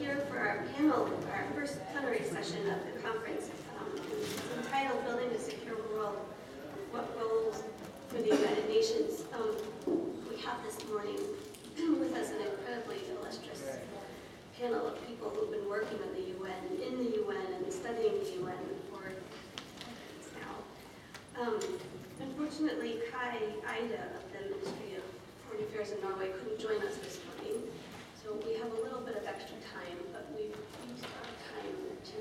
here for our panel, our first plenary session of the conference. It's entitled Building a Secure World, What Roles for the United Nations. We have this morning with us an incredibly illustrious panel of people who've been working in the UN, and studying the UN for decades now. Unfortunately, Kai Ida of the Ministry of Foreign Affairs in Norway couldn't join us this morning. So we have a little bit of extra time, but we've used our time to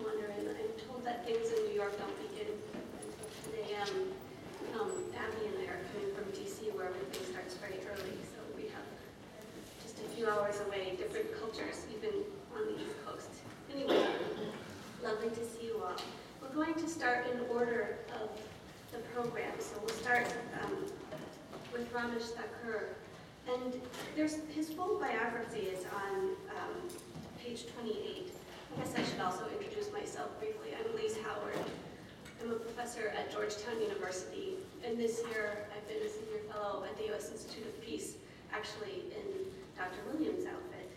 wander in. I'm told that things in New York don't begin until 10 a.m. Abby and I are coming from DC where everything starts very early, so we have just a few hours away, different cultures, even on the East Coast. Anyway, lovely to see you all. We're going to start in order of the program, so we'll start with Ramesh Thakur. And his full biography is on page 28. I guess I should also introduce myself briefly. I'm Lise Howard. I'm a professor at Georgetown University, and this year I've been a senior fellow at the U.S. Institute of Peace, actually in Dr. Williams' outfit,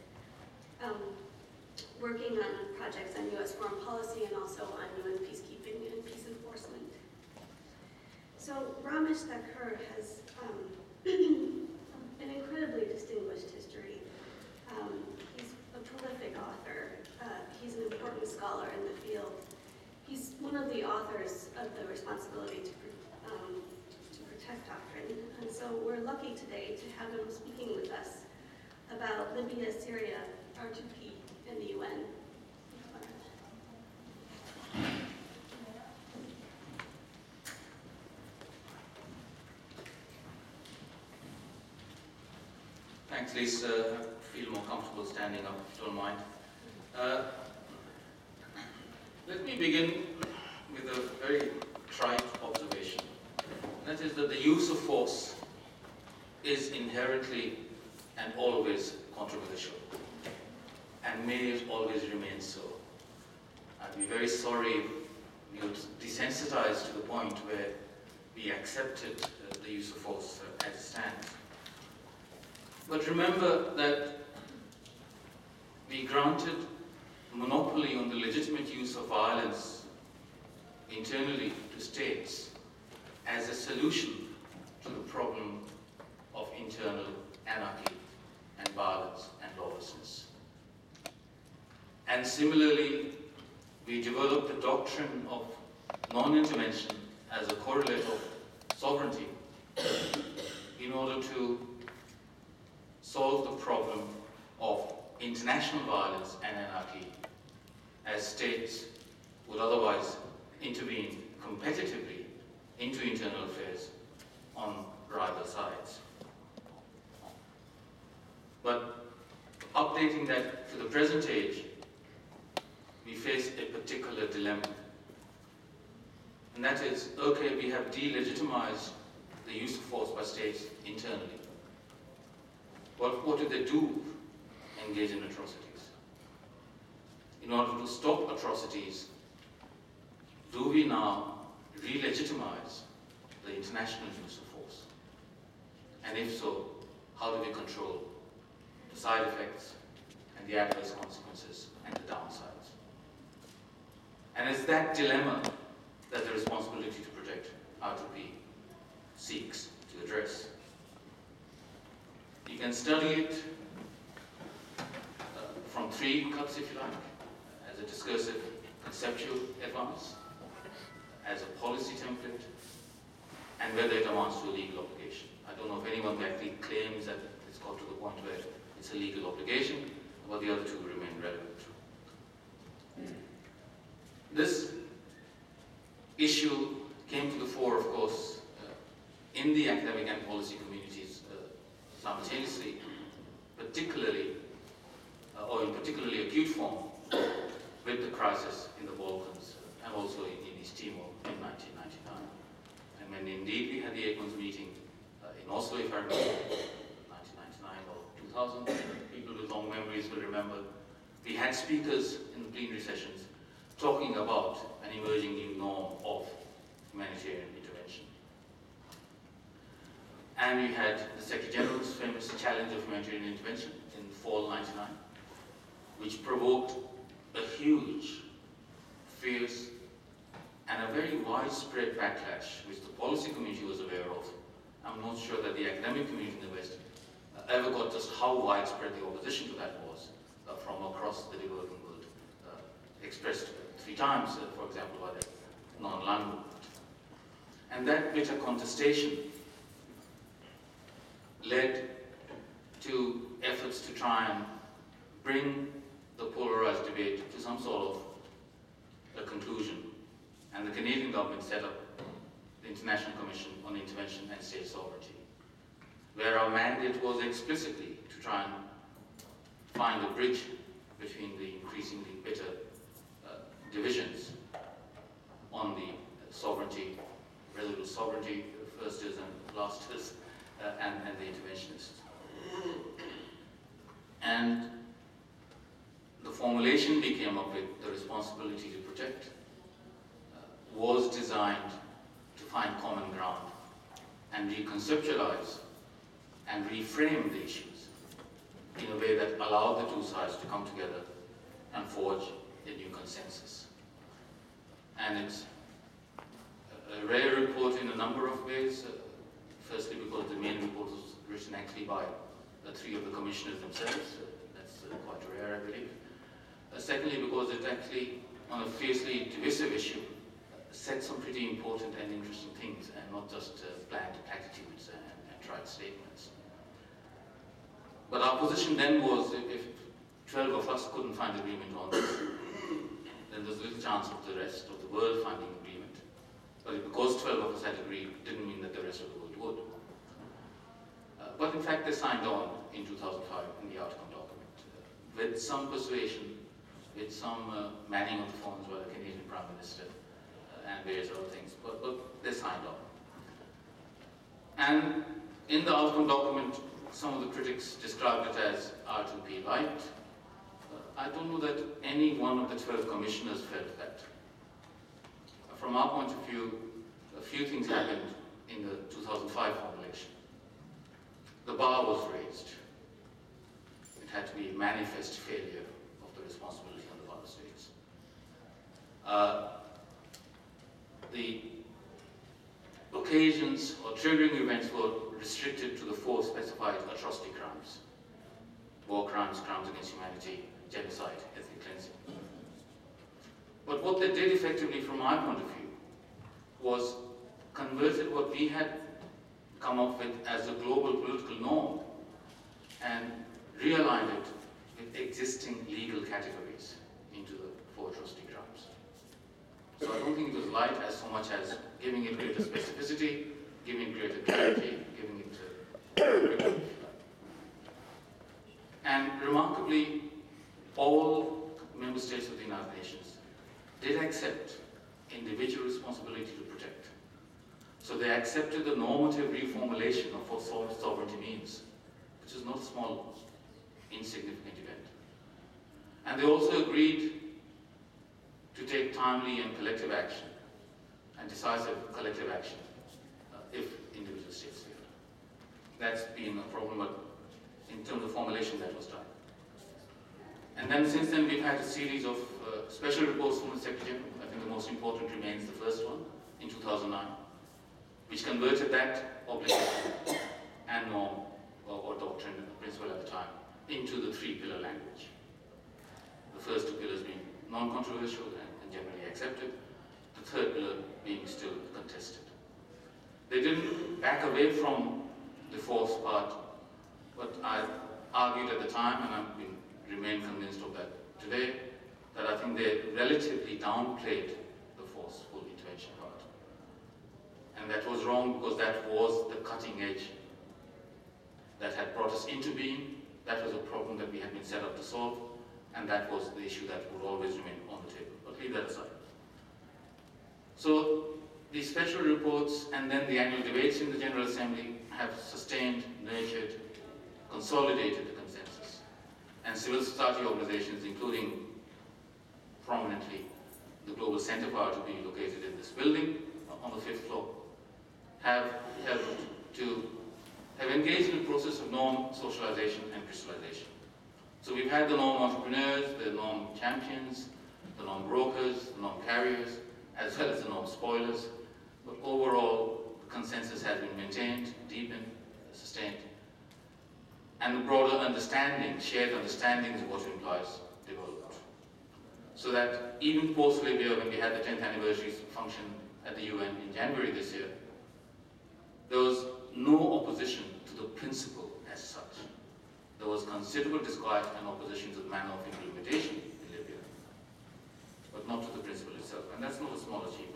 working on projects on U.S. foreign policy and also on UN peacekeeping and peace enforcement. So Ramesh Thakur has an incredibly distinguished history. He's a prolific author. He's an important scholar in the field. He's one of the authors of the Responsibility to Protect doctrine. And so we're lucky today to have him speaking with us about Libya, Syria, R2P, and the UN. Thanks, Lise. I feel more comfortable standing up, if you don't mind. Let me begin with a very trite observation. That is that the use of force is inherently and always controversial, and may always remain so. I'd be very sorry if we would desensitize to the point where we accepted the use of force as it stands. But remember that we granted monopoly on the legitimate use of violence internally to states as a solution to the problem of internal anarchy and violence and lawlessness. And similarly, we developed the doctrine of non-intervention as a correlate of sovereignty in order to solve the problem of international violence and anarchy, as states would otherwise intervene competitively into internal affairs on rival sides. But updating that to the present age, we face a particular dilemma. And that is, okay, we have delegitimized the use of force by states internally. Well, what do they do? Engage in atrocities. In order to stop atrocities, do we now re-legitimize the international use of force? And if so, how do we control the side effects and the adverse consequences and the downsides? And it's that dilemma that the Responsibility to Protect R2P seeks to address. You can study it from three cuts, if you like, as a discursive conceptual advance, as a policy template, and whether it amounts to a legal obligation. I don't know if anyone actually claims that it's got to the point where it's a legal obligation, but the other two remain relevant. This issue came to the fore, of course, in the academic and policy communities simultaneously, particularly, or in particularly acute form, with the crisis in the Balkans and also in East Timor in 1999. And when indeed we had the ACUNS meeting in Oslo, if I remember, 1999 or 2000, people with long memories will remember, we had speakers in the plenary sessions talking about an emerging new norm of humanitarian intervention. And we had the Secretary General's famous challenge of humanitarian intervention in fall '99. which provoked a huge, fierce, and a very widespread backlash, which the policy community was aware of. I'm not sure that the academic community in the West ever got just how widespread the opposition to that was from across the developing world, expressed 3 times, for example, by the non-land movement. And that bitter contestation led to efforts to try and bring the polarized debate to some sort of a conclusion. And the Canadian government set up the International Commission on Intervention and State Sovereignty, where our mandate was explicitly to try and find a bridge between the increasingly bitter divisions on the sovereignty, relative sovereignty, firsters and lasters, and the interventionists. And the formulation we came up with, the responsibility to protect, was designed to find common ground and reconceptualize and reframe the issues in a way that allowed the two sides to come together and forge a new consensus. And it's a rare report in a number of ways. Firstly, because the main report was written actually by 3 of the commissioners themselves. That's quite rare, I believe. Secondly, because it actually, on a fiercely divisive issue, said some pretty important and interesting things, and not just bland platitudes and trite statements. But our position then was, if 12 of us couldn't find agreement on this, then there's little chance of the rest of the world finding agreement. But because 12 of us had agreed, didn't mean that the rest of the world would. But in fact, they signed on in 2005 in the outcome document, with some persuasion, with some manning of the phones by the Canadian Prime Minister, and various other things, but they signed on. And in the outcome document, some of the critics described it as R2P light. I don't know that any one of the 12 commissioners felt that. From our point of view, a few things happened in the 2005 formulation. The bar was raised. It had to be a manifest failure of the responsibility on the part of states. The occasions or triggering events were restricted to the 4 specified atrocity crimes: war crimes, crimes against humanity, genocide, ethnic cleansing. But what they did effectively, from my point of view, was converted what we had come up with as a global political norm and realigned it with existing legal categories into the 4 atrocity crimes. So I don't think it was light as so much as giving it greater specificity, giving it greater clarity, giving it and remarkably, all member states of the United Nations did accept individual responsibility to protect. So they accepted the normative reformulation of what sovereignty means, which is not a small, insignificant event. And they also agreed to take timely and collective action, and decisive collective action, if individual states failed. That's been a problem, but in terms of formulation, that was done. And then since then, we've had a series of special reports from the Secretary General. I think the most important remains the first one in 2009, which converted that obligation and norm or doctrine principle at the time into the 3-pillar language. The first 2 pillars being non-controversial and generally accepted, the 3rd pillar being still contested. They didn't back away from the force part, but I argued at the time, and I remain convinced of that today, that I think they relatively downplayed the forceful intervention part. And that was wrong, because that was the cutting edge that had brought us into being. That was a problem that we had been set up to solve, and that was the issue that would always remain on the table. But leave that aside. So the special reports and then the annual debates in the General Assembly have sustained, nurtured, consolidated the consensus. And civil society organizations, including prominently the Global Center for R2P located in this building on the 5th floor, have engaged in a process of norm socialization and crystallization. So we've had the norm entrepreneurs, the norm champions, the norm brokers, the norm carriers, as well as the norm spoilers. But overall, the consensus has been maintained, deepened, sustained. And the broader understanding, shared understandings of what it implies, developed. So that even post-Libya, when we had the 10th anniversary function at the UN in January this year, there was no opposition to the principle as such. There was considerable disquiet and opposition to the manner of implementation in Libya, but not to the principle itself. And that's not a small achievement.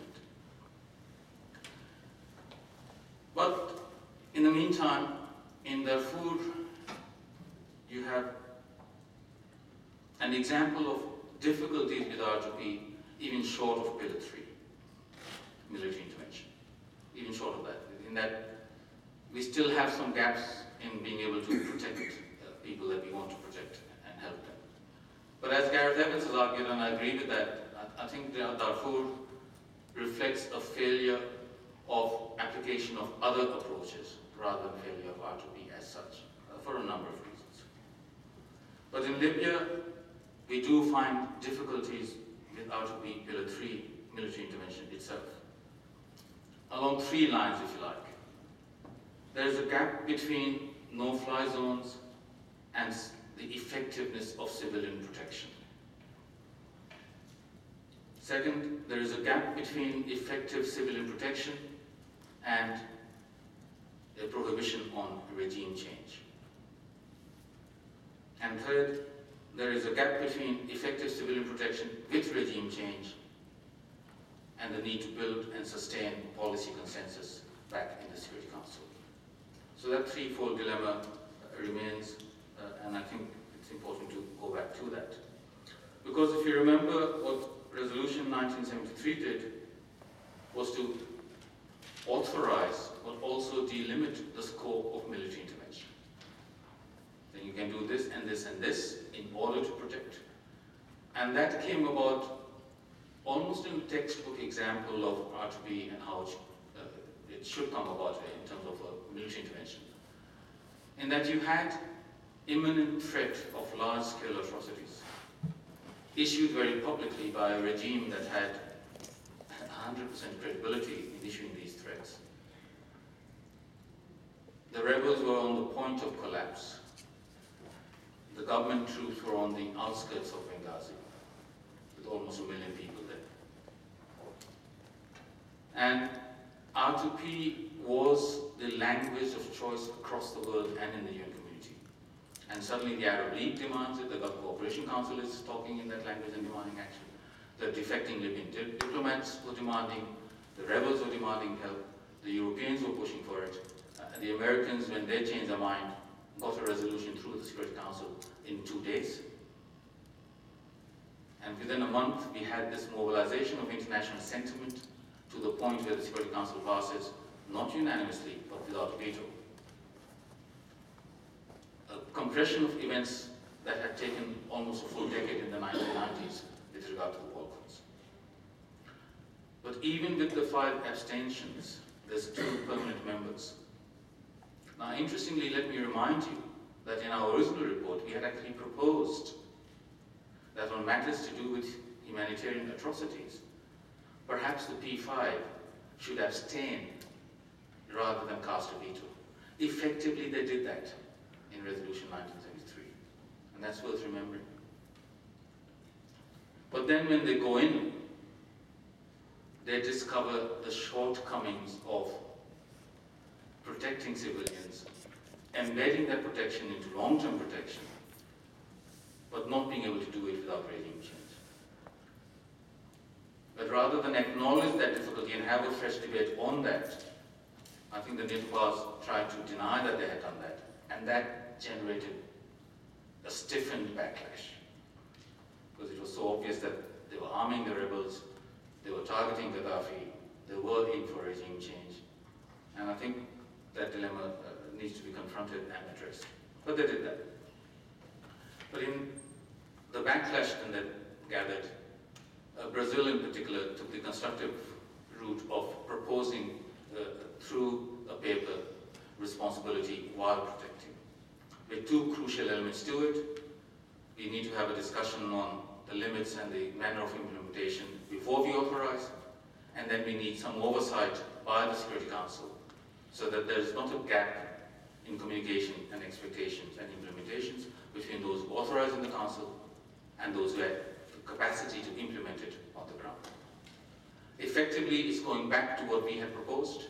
But in the meantime, in Darfur, you have an example of difficulties with R2P, even short of Pillar 3, military intervention, even short of that. In that, we still have some gaps in being able to protect people that we want to protect and help them. But as Gareth Evans has argued, and I agree with that, I think Darfur reflects a failure of application of other approaches rather than failure of R2P as such, for a number of reasons. But in Libya, we do find difficulties with R2P Pillar 3 military intervention itself, along 3 lines, if you like. There is a gap between no-fly zones and the effectiveness of civilian protection. Second, there is a gap between effective civilian protection and a prohibition on regime change. And third, there is a gap between effective civilian protection with regime change and the need to build and sustain policy consensus back in the Security Council. So that threefold dilemma remains, and I think it's important to go back to that. Because if you remember, what Resolution 1973 did was to authorize but also delimit the scope of military intervention. Then you can do this and this and this in order to protect. And that came about almost in a textbook example of R2P and how it should come about in terms of a military intervention. In that you had imminent threat of large-scale atrocities issued very publicly by a regime that had 100% credibility in issuing these threats. The rebels were on the point of collapse. The government troops were on the outskirts of Benghazi, with almost 1 million people there. And R2P was the language of choice across the world and in the UN community. And suddenly the Arab League demands it, the Gulf Cooperation Council is talking in that language and demanding action. The defecting Libyan diplomats were demanding, the rebels were demanding help, the Europeans were pushing for it, the Americans, when they changed their mind, got a resolution through the Security Council in 2 days. And within a month, we had this mobilization of international sentiment to the point where the Security Council passes, not unanimously, but without a veto. A compression of events that had taken almost a full decade in the 1990s with regard to the Balkans. But even with the 5 abstentions, there's 2 permanent members. Now, interestingly, let me remind you that in our original report, we had actually proposed that on matters to do with humanitarian atrocities, perhaps the P5 should abstain rather than cast a veto. Effectively, they did that in Resolution 1973, and that's worth remembering. But then when they go in, they discover the shortcomings of protecting civilians, embedding that protection into long-term protection, but not being able to do it without regime change. But rather than acknowledge that difficulty and have a fresh debate on that, I think the NATO powers tried to deny that they had done that, and that generated a stiffened backlash. Because it was so obvious that they were arming the rebels, they were targeting Gaddafi, they were in for regime change. And I think that dilemma needs to be confronted and addressed. But they did that. But in the backlash that gathered, Brazil in particular took the constructive route of proposing through a paper responsibility while protecting, with 2 crucial elements to it. we need to have a discussion on the limits and the manner of implementation before we authorize, and then we need some oversight by the Security Council so that there is not a gap in communication and expectations and implementations between those who authorize in the Council and those who have the capacity to implement it on the ground. Effectively, it's going back to what we had proposed,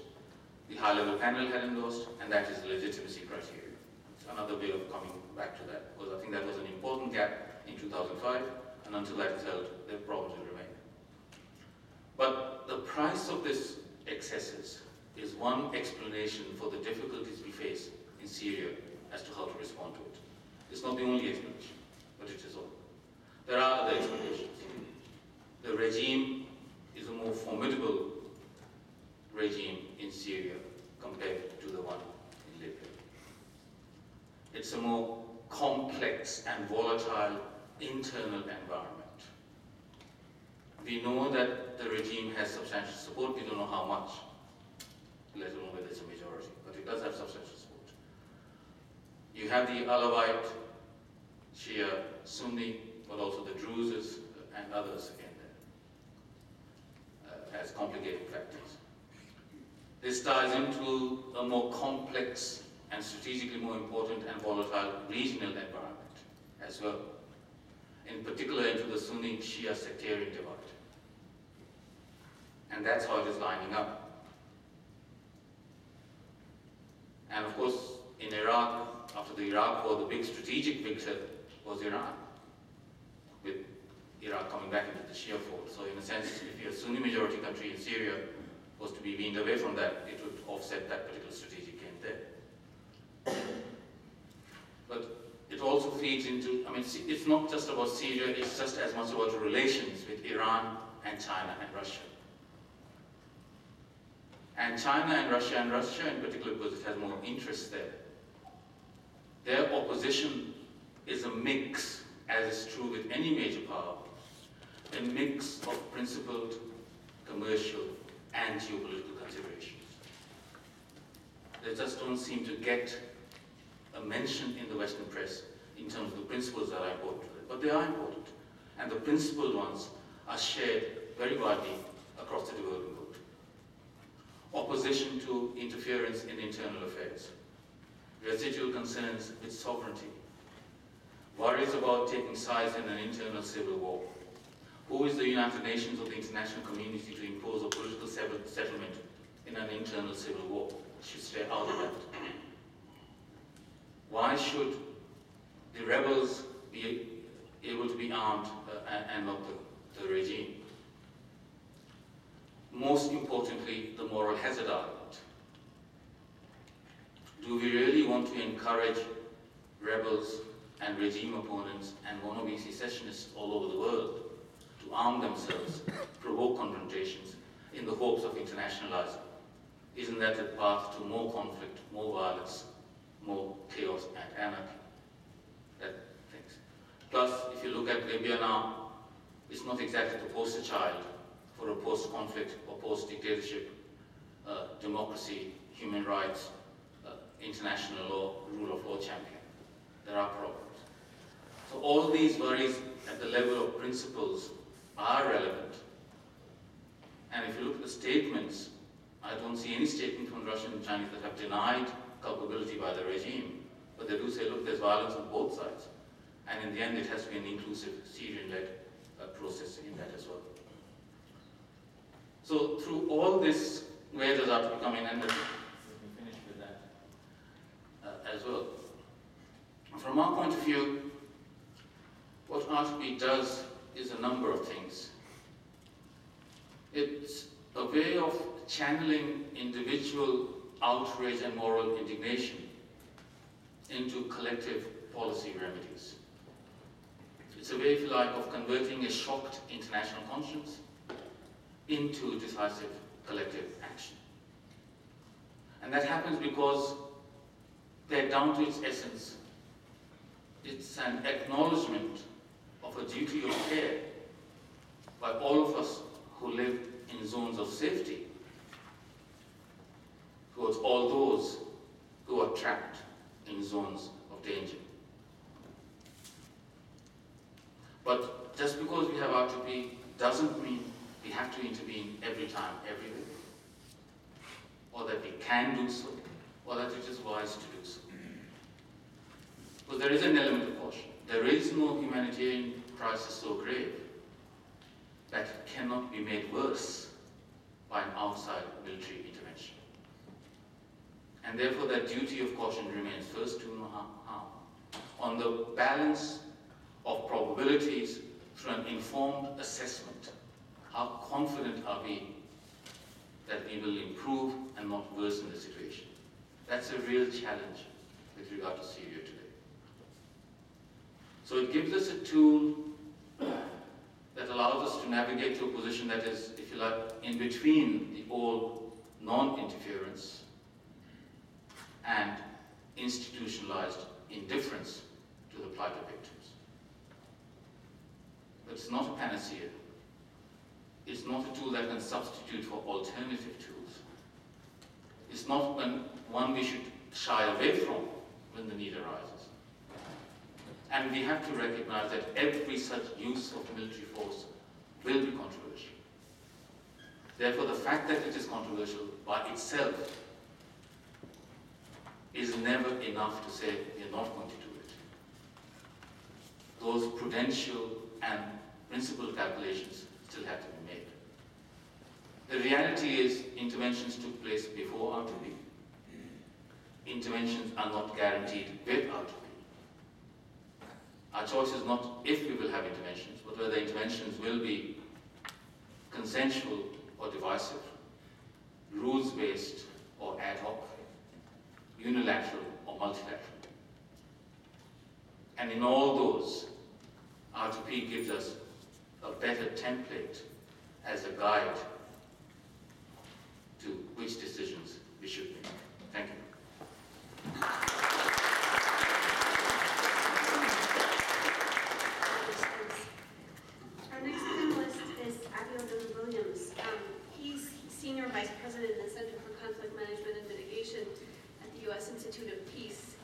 the high-level panel had endorsed, and that is the legitimacy criteria. It's another way of coming back to that, because I think that was an important gap in 2005, and until that is held, the problems will remain. But the price of this excesses is one explanation for the difficulties we face in Syria as to how to respond to it. It's not the only explanation, but it is all. There are other explanations. The regime is a more formidable regime in Syria compared to the one in Libya. It's a more complex and volatile internal environment. We know that the regime has substantial support. We don't know how much, let alone whether it's a majority, but it does have substantial support. You have the Alawite, Shia, Sunni, but also the Druzes and others again there, as complicating factors. This ties into a more complex and strategically more important and volatile regional environment as well, in particular into the Sunni-Shia sectarian divide. And that's how it is lining up. And of course, in Iraq, after the Iraq War, the big strategic victor was Iran, with Iraq coming back into the Shia fold. So in a sense, if you're a Sunni majority country in Syria was to be weaned away from that, it would offset that particular strategic gain there. But it also feeds into, I mean, it's not just about Syria, it's just as much about the relations with Iran and China and Russia. And China and Russia in particular, because it has more interest there, their opposition is a mix, as is true with any major power, a mix of principled, commercial, and geopolitical considerations. They just don't seem to get a mention in the Western press in terms of the principles that are important to them. But they are important. And the principled ones are shared very widely across the developing world. Opposition to interference in internal affairs, residual concerns with sovereignty, worries about taking sides in an internal civil war. Who is the United Nations or the international community to impose a political settlement in an internal civil war? Should stay out of that. Why should the rebels be able to be armed and not the regime? Most importantly, the moral hazard argument. Do we really want to encourage rebels and regime opponents and wannabe secessionists all over the world to arm themselves, provoke confrontations in the hopes of internationalizing? Isn't that a path to more conflict, more violence, more chaos and anarchy? Plus, if you look at Libya now, it's not exactly the poster child for a post-conflict or post-dictatorship, democracy, human rights, international law, rule of law champion. There are problems. So all these worries at the level of principles are relevant. And if you look at the statements, I don't see any statement from Russian and Chinese that have denied culpability by the regime. But they do say, look, there's violence on both sides. And in the end, it has to be an inclusive, Syrian-led process in that as well. So through all this, where does RTP come in? And let me finish with that as well. From our point of view, what RTP does is a number of things. It's a way of channeling individual outrage and moral indignation into collective policy remedies. It's a way, if you like, of converting a shocked international conscience into decisive collective action. And that happens because they're down to its essence. It's an acknowledgement of a duty of care by all of us who live in zones of safety towards all those who are trapped in zones of danger. But just because we have R2P doesn't mean we have to intervene every time, everywhere, or that we can do so, or that it is wise to do so. But there is an element of caution. There is no humanitarian crisis so grave that it cannot be made worse by an outside military intervention. And therefore that duty of caution remains: first, do no harm. On the balance of probabilities, through an informed assessment, how confident are we that we will improve and not worsen the situation? That's a real challenge with regard to Syria today. So it gives us a tool that allows us to navigate to a position that is, if you like, in between the old non-interference and institutionalized indifference to the plight of victims. But it's not a panacea. It's not a tool that can substitute for alternative tools. It's not one we should shy away from when the need arises. And we have to recognize that every such use of military force will be controversial. Therefore, the fact that it is controversial by itself is never enough to say we are not going to do it. Those prudential and principled calculations still have to be made. The reality is interventions took place before R2P. Interventions are not guaranteed with R2P. Our choice is not if we will have interventions, but whether interventions will be consensual or divisive, rules-based or ad hoc, unilateral or multilateral. And in all those, R2P gives us a better template as a guide to which decisions we should make. Thank you. Our next panelist is Abiodun Williams. He's Senior Vice President in the Center for Conflict Management and Mitigation at the U.S. Institute of Peace.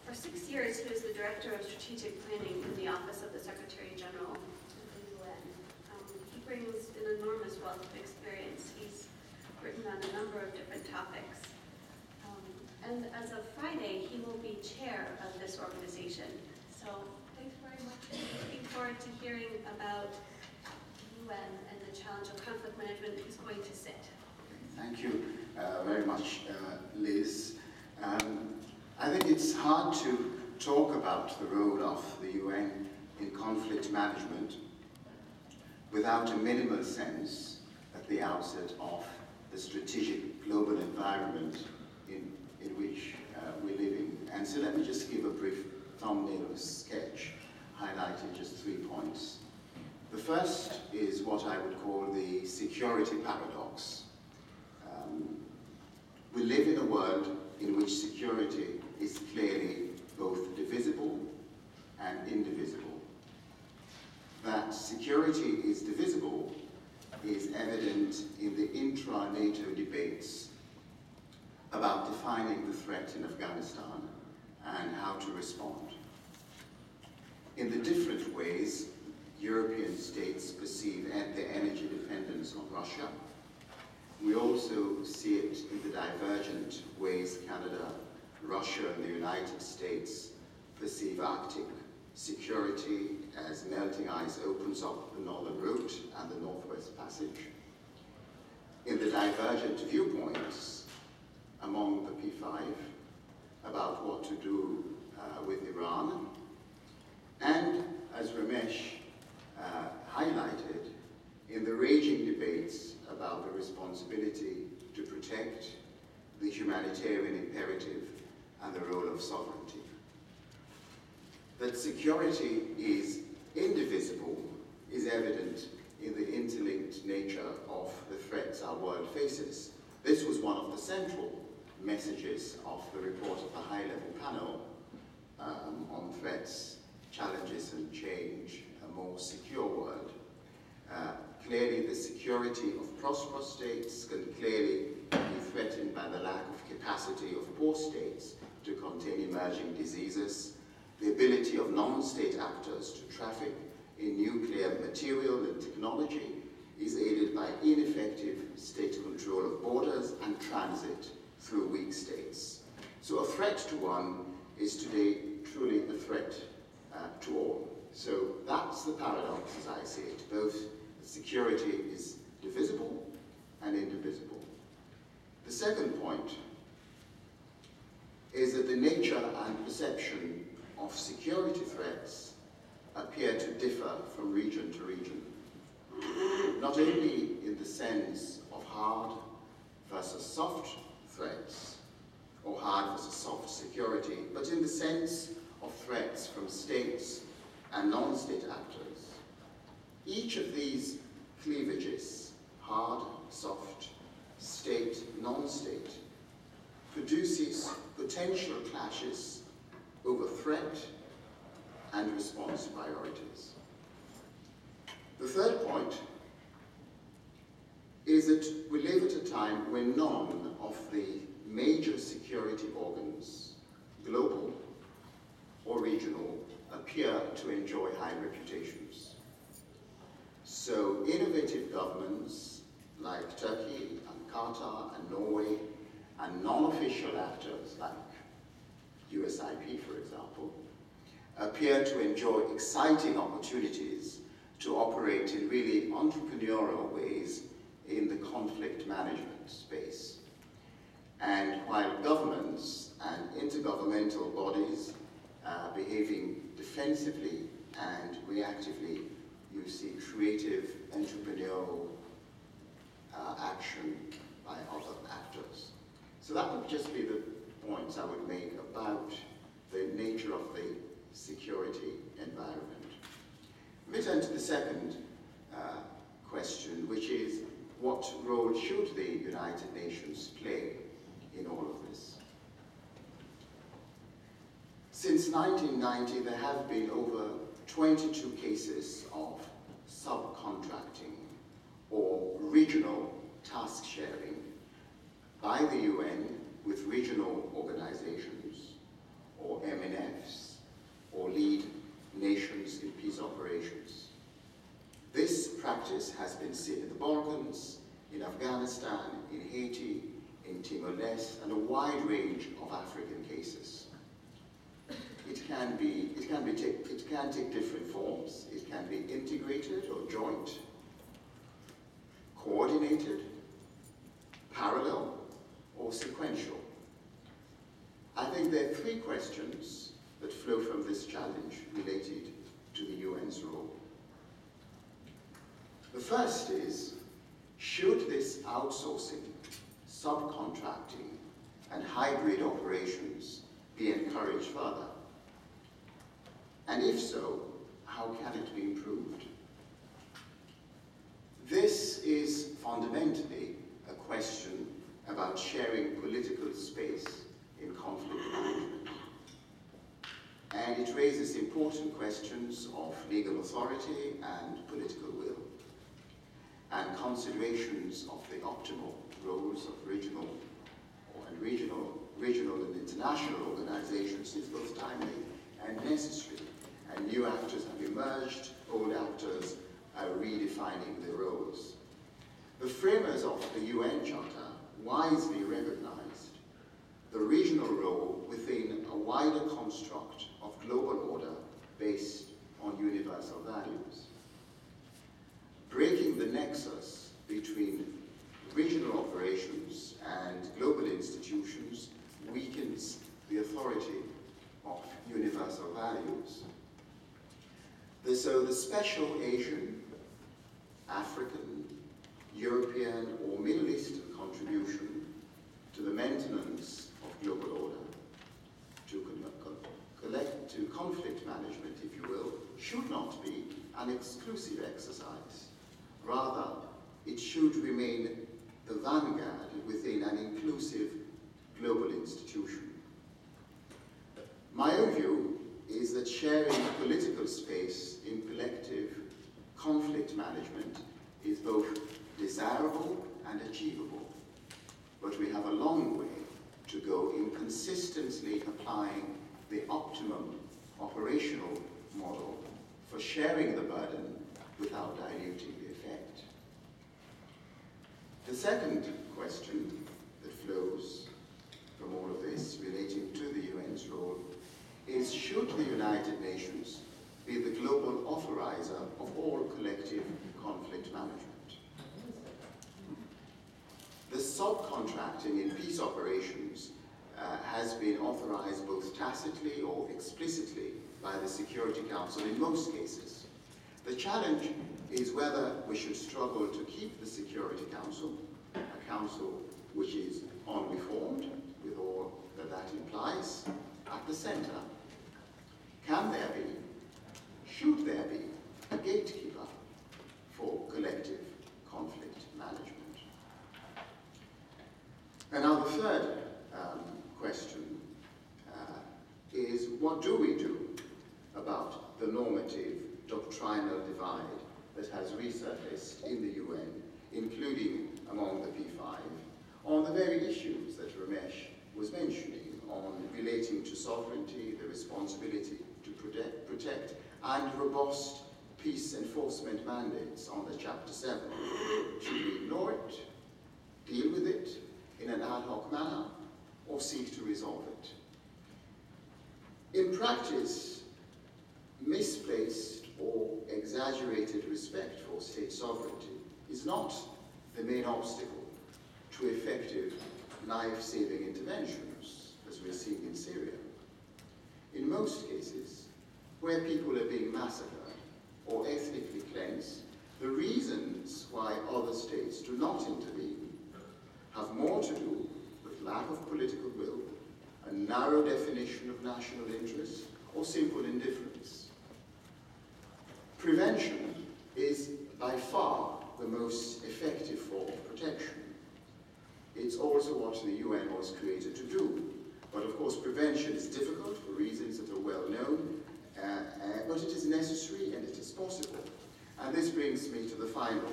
For 6 years, he was the Director of Strategic Planning in the Office of the Secretary General of the UN. He brings an enormous wealth of experience. He's written on a number of different topics. And as of Friday, he will be chair of this organization. So thanks very much. Looking forward to hearing about the UN and the challenge of conflict management that he's going to sit. Thank you very much, Liz. I think it's hard to talk about the role of the UN in conflict management without a minimal sense at the outset of the strategic global environment in which we're living. And so let me just give a brief thumbnail of a sketch highlighting just 3 points. The first is what I would call the security paradox. We live in a world in which security is clearly both divisible and indivisible. That security is divisible is evident in the intra-NATO debates about defining the threat in Afghanistan and how to respond. In the different ways European states perceive their energy dependence on Russia, we also see it in the divergent ways Canada, Russia, and the United States perceive Arctic security as melting ice opens up the northern route and the Northwest Passage. In the divergent viewpoints among the P5 about what to do with Iran, and as Ramesh highlighted, in the raging debates about the responsibility to protect the humanitarian imperative and the role of sovereignty. That security is indivisible is evident in the interlinked nature of the threats our world faces. This was one of the central messages of the report of the high-level panel on threats, challenges and change, a more secure world. Clearly the security of prosperous states can clearly be threatened by the lack of capacity of poor states to contain emerging diseases, The ability of non-state actors to traffic in nuclear material and technology is aided by ineffective state control of borders and transit through weak states. So a threat to one is today truly a threat to all. So that's the paradox as I see it. Both security is divisible and indivisible. The second point is that the nature and perception of security threats appear to differ from region to region, not only in the sense of hard versus soft threats, or hard versus soft security, but in the sense of threats from states and non-state actors. Each of these cleavages, hard, soft, state, non-state, produces potential clashes over threat and response priorities. The third point is that we live at a time when none of the major security organs, global or regional, appear to enjoy high reputations. So innovative governments like Turkey and Qatar and Norway and non-official actors like USIP, for example, appear to enjoy exciting opportunities to operate in really entrepreneurial ways in the conflict management space. And while governments and intergovernmental bodies are behaving defensively and reactively, you see creative entrepreneurial action by other actors. So that would just be the points I would make about the nature of the security environment. Let me turn to the second question, which is, what role should the United Nations play in all of this? Since 1990, there have been over 22 cases of subcontracting or regional task sharing by the UN with regional organizations, or MNFs, or lead nations in peace operations. This practice has been seen in the Balkans, in Afghanistan, in Haiti, in Timor-Leste, and a wide range of African cases. It can take different forms. It can be integrated or joint, coordinated, parallel, or sequential. I think there are three questions that flow from this challenge related to the UN's role. The first is, should this outsourcing, subcontracting, and hybrid operations be encouraged further? And if so, how can it be improved? This is fundamentally a question about sharing political space in conflict management. And it raises important questions of legal authority and political will, and considerations of the optimal roles of regional and international organizations is both timely and necessary. And new actors have emerged, old actors are redefining their roles. The framers of the UN Charter wisely recognized the regional role within a wider construct of global order based on universal values. Breaking the nexus between regional operations and global institutions weakens the authority of universal values. So the special Asian, African, European, or Middle Eastern contribution to the maintenance of global order, to conflict management, if you will, should not be an exclusive exercise. Rather, it should remain the vanguard within an inclusive global institution. My own view is that sharing political space in collective conflict management is both desirable and achievable, but we have a long way to go in consistently applying the optimum operational model for sharing the burden without diluting the effect. The second question that flows from all of this relating to the UN's role is, should the United Nations be the global authorizer of all collective conflict management? The subcontracting in peace operations has been authorized both tacitly or explicitly by the Security Council in most cases. The challenge is whether we should struggle to keep the Security Council, a council which is unreformed, with all that that implies, at the center. Can there be, should there be, a gatekeeper for collective conflict management? And now the third question is, what do we do about the normative doctrinal divide that has resurfaced in the UN, including among the P5, on the very issues that Ramesh was mentioning, on relating to sovereignty, the responsibility to protect, and robust peace enforcement mandates on the Chapter 7. Should we ignore it, deal with it in an ad hoc manner, or seek to resolve it? In practice, misplaced or exaggerated respect for state sovereignty is not the main obstacle to effective life-saving interventions, as we're seeing in Syria. In most cases, where people are being massacred or ethnically cleansed, the reasons why other states do not intervene have more to do with lack of political will, a narrow definition of national interest, or simple indifference. Prevention is by far the most effective form of protection. It's also what the UN was created to do. But of course, prevention is difficult for reasons that are well known, but it is necessary and it is possible. And this brings me to the final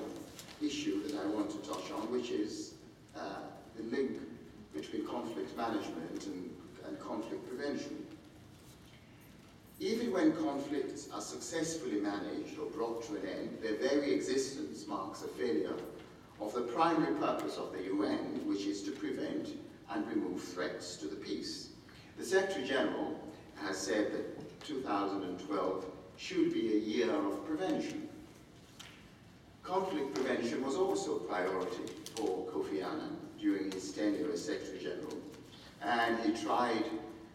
issue that I want to touch on, which is the link between conflict management and conflict prevention. Even when conflicts are successfully managed or brought to an end, their very existence marks a failure of the primary purpose of the UN, which is to prevent and remove threats to the peace. The Secretary General has said that 2012 should be a year of prevention. Conflict prevention was also a priority for Kofi Annan during his tenure as Secretary General, and he tried,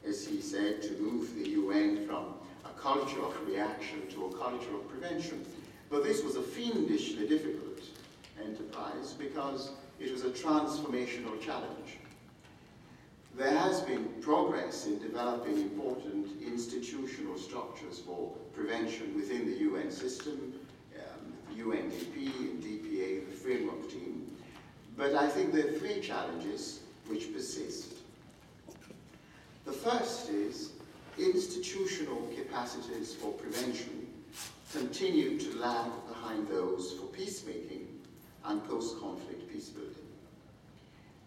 as he said, to move the UN from a culture of reaction to a culture of prevention. But this was a fiendishly difficult enterprise because it was a transformational challenge. There has been progress in developing important institutional structures for prevention within the UN system, UNDP and DPA, the framework team. But I think there are three challenges which persist. The first is institutional capacities for prevention continue to lag behind those for peacemaking and post-conflict peace building.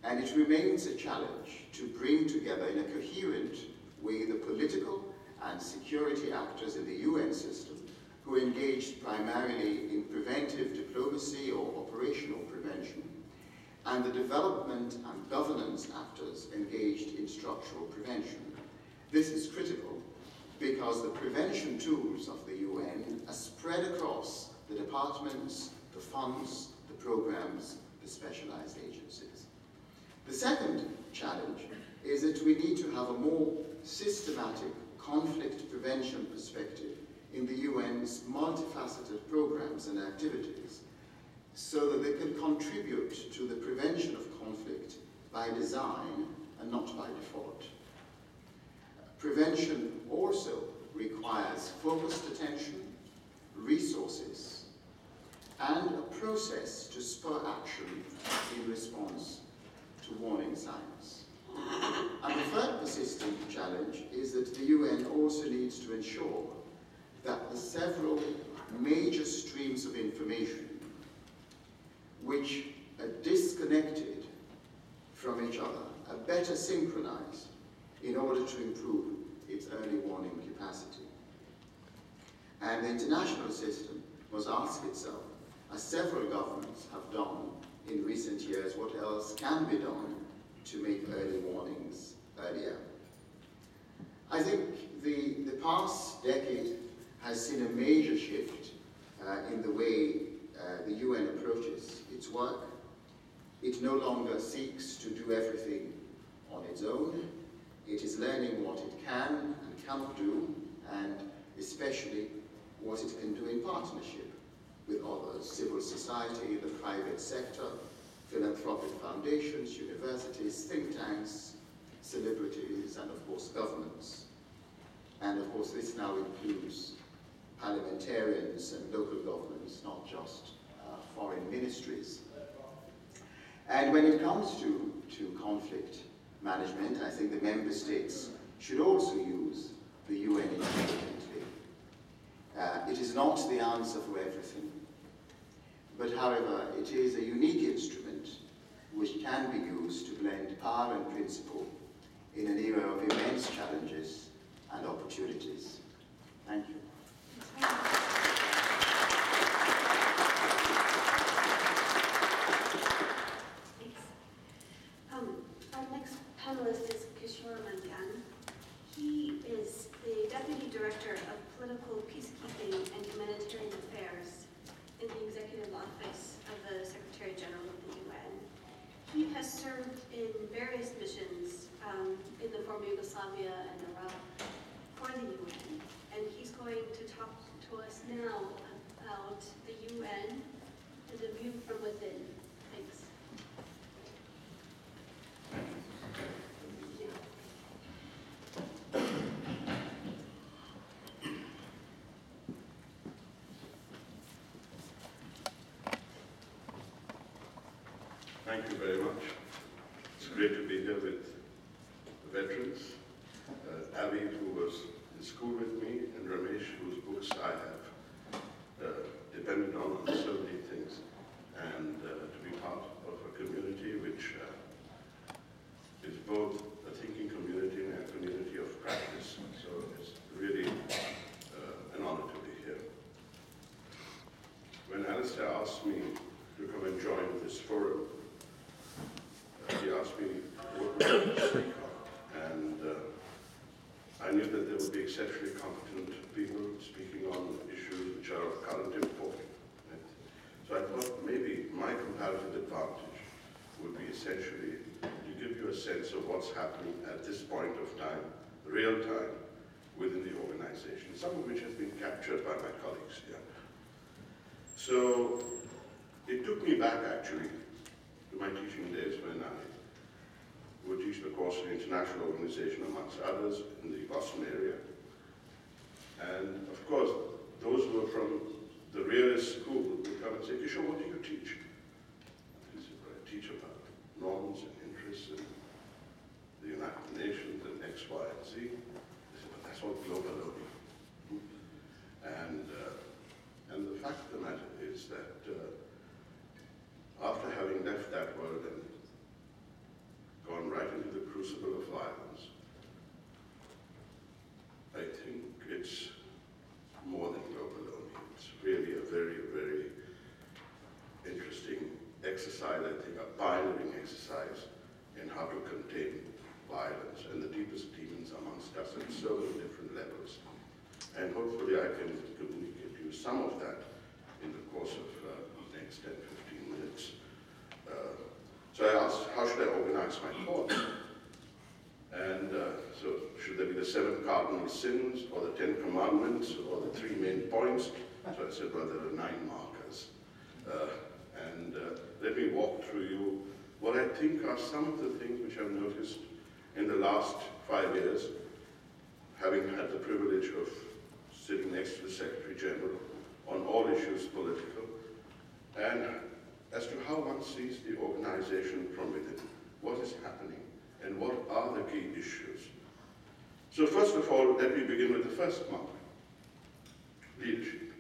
And it remains a challenge to bring together in a coherent way the political and security actors in the UN system who engaged primarily in preventive diplomacy or operational prevention, and the development and governance actors engaged in structural prevention. This is critical because the prevention tools of the UN are spread across the departments, the funds, the programs, the specialized agencies. The second challenge is that we need to have a more systematic conflict prevention perspective in the UN's multifaceted programs and activities, so that they can contribute to the prevention of conflict by design and not by default. Prevention also requires focused attention, resources, and a process to spur action in response to warning signs. And the third persistent challenge is that the UN also needs to ensure that the several major streams of information which are disconnected from each other are better synchronized in order to improve its early warning capacity. And the international system must ask itself, as several governments have done in recent years, what else can be done to make early warnings earlier. I think the past decade has seen a major shift in the way the UN approaches its work. It no longer seeks to do everything on its own. It is learning what it can and cannot do, and especially what it can do in partnership with others, civil society, the private sector, philanthropic foundations, universities, think tanks, celebrities, and of course governments. And of course this now includes parliamentarians and local governments, not just foreign ministries. And when it comes to conflict management, I think the member states should also use the UN intelligently. It is not the answer for everything, but however, it is a unique instrument which can be used to blend power and principle in an era of immense challenges and opportunities. Thank you. Our next panelist is Kishore Mandhyan. He is the Deputy Director of Political Peacekeeping and Humanitarian Affairs in the Executive Office of the Secretary General of the UN. He has served in various missions in the former Yugoslavia and Iraq for the UN, and he's going to talk to us now about the UN and a view from within. Thanks. Thank you very much. It's great to be here with the veterans, Abby, who was in school with me, and Ramesh, whose books I have depended on so many things, and to be part of a community which is both a thinking community and a community of practice. So it's really an honor to be here. When Alistair asked me to come and join this forum, he asked me what would I speak on, and I knew that there would be exceptionally competent people speaking on issues which are of current import. Right? So I thought maybe my comparative advantage would be essentially to give you a sense of what's happening at this point of time, real time, within the organization, some of which has been captured by my colleagues here. So it took me back actually to my teaching days when I would teach the course in international organization amongst others in the Boston area. And of course, those who were from the realist school would come and say, Kishore, what do you teach? I said, well, I teach about norms and interests in the United Nations and X, Y, and Z. They said, but that's all global only. And the fact of the matter is that after having left that world and gone right into the crucible of violence, I think it's more than global only. It's really a very, very interesting exercise, I think, a pioneering exercise in how to contain violence and the deepest demons amongst us at so many different levels. And hopefully I can communicate to you some of that in the course of the next 10, 15 minutes. So I asked, how should I organize my thoughts? And so should there be the 7 cardinal sins, or the 10 commandments, or the 3 main points? So I said, well, there are 9 markers. Let me walk through you what I think are some of the things which I've noticed in the last 5 years, having had the privilege of sitting next to the Secretary General on all issues political, and as to how one sees the organization from within, what is happening, and what are the key issues. So first of all, let me begin with the first mark, leadership,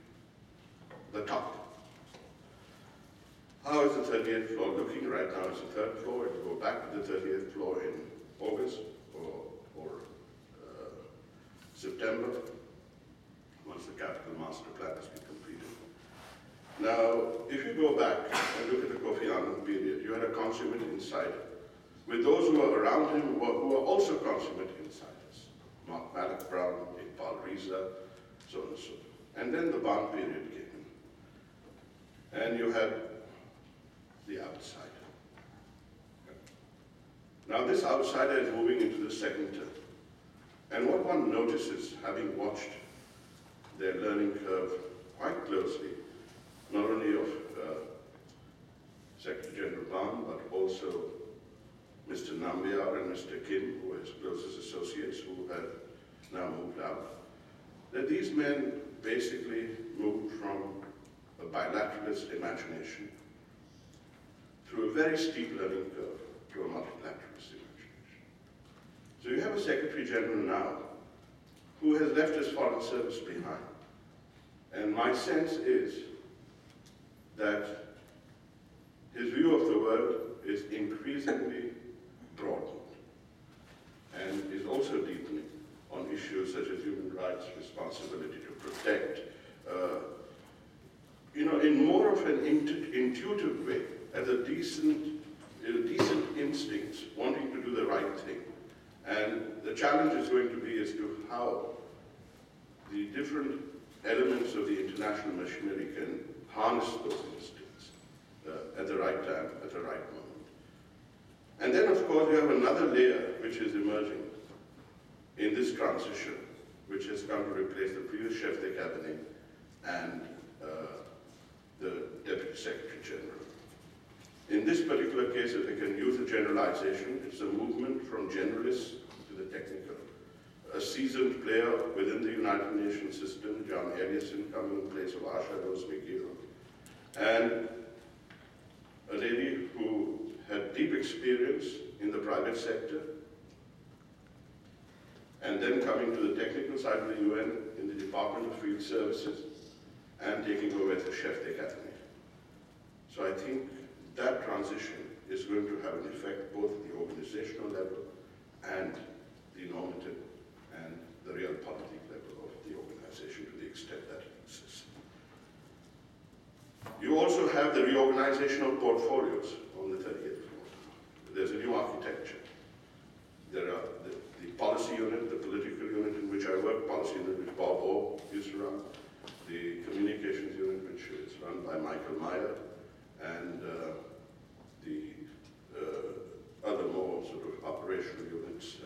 the top. How is the 38th floor looking? Right now it's the 3rd floor. It will go back to the 38th floor in August or September, once the capital Now, if you go back and look at the Kofi Annan period, you had a consummate insider, with those who were around him who were also consummate insiders. Mark Malloch Brown, Iqbal Riza, so on and so forth. And then the Ban period came in. And you had the outsider. Now this outsider is moving into the second term. And what one notices, having watched their learning curve quite closely, not only of Secretary General Ban, but also Mr. Nambiar and Mr. Kim, who are his closest associates, who have now moved out, that these men basically moved from a bilateralist imagination through a very steep learning curve to a multilateralist imagination. So you have a Secretary General now who has left his foreign service behind. And my sense is that his view of the world is increasingly broadened and is also deepening on issues such as human rights, responsibility to protect, in more of an intuitive way, as a decent instincts, wanting to do the right thing. And the challenge is going to be as to how the different elements of the international machinery can harness those instincts at the right time, at the right moment. And then, of course, you have another layer which is emerging in this transition, which has come to replace the previous chef de cabinet and the Deputy Secretary General. In this particular case, if I can use a generalization, it's a movement from generalists to the technical. A seasoned player within the United Nations system, John Ellison, coming in place of Asha Rose McGill, and a lady who had deep experience in the private sector, and then coming to the technical side of the UN in the Department of Field Services, and taking over as the chef de cabinet. So I think that transition is going to have an effect both at the organizational level and the normative and the realpolitik level of the organization to the extent that it exists. You also have the reorganizational portfolios on the 38th floor. There's a new architecture. There are the policy unit, the political unit in which I work, policy unit which Bob O used to run, the communications unit which is run by Michael Meyer, and the other more sort of operational units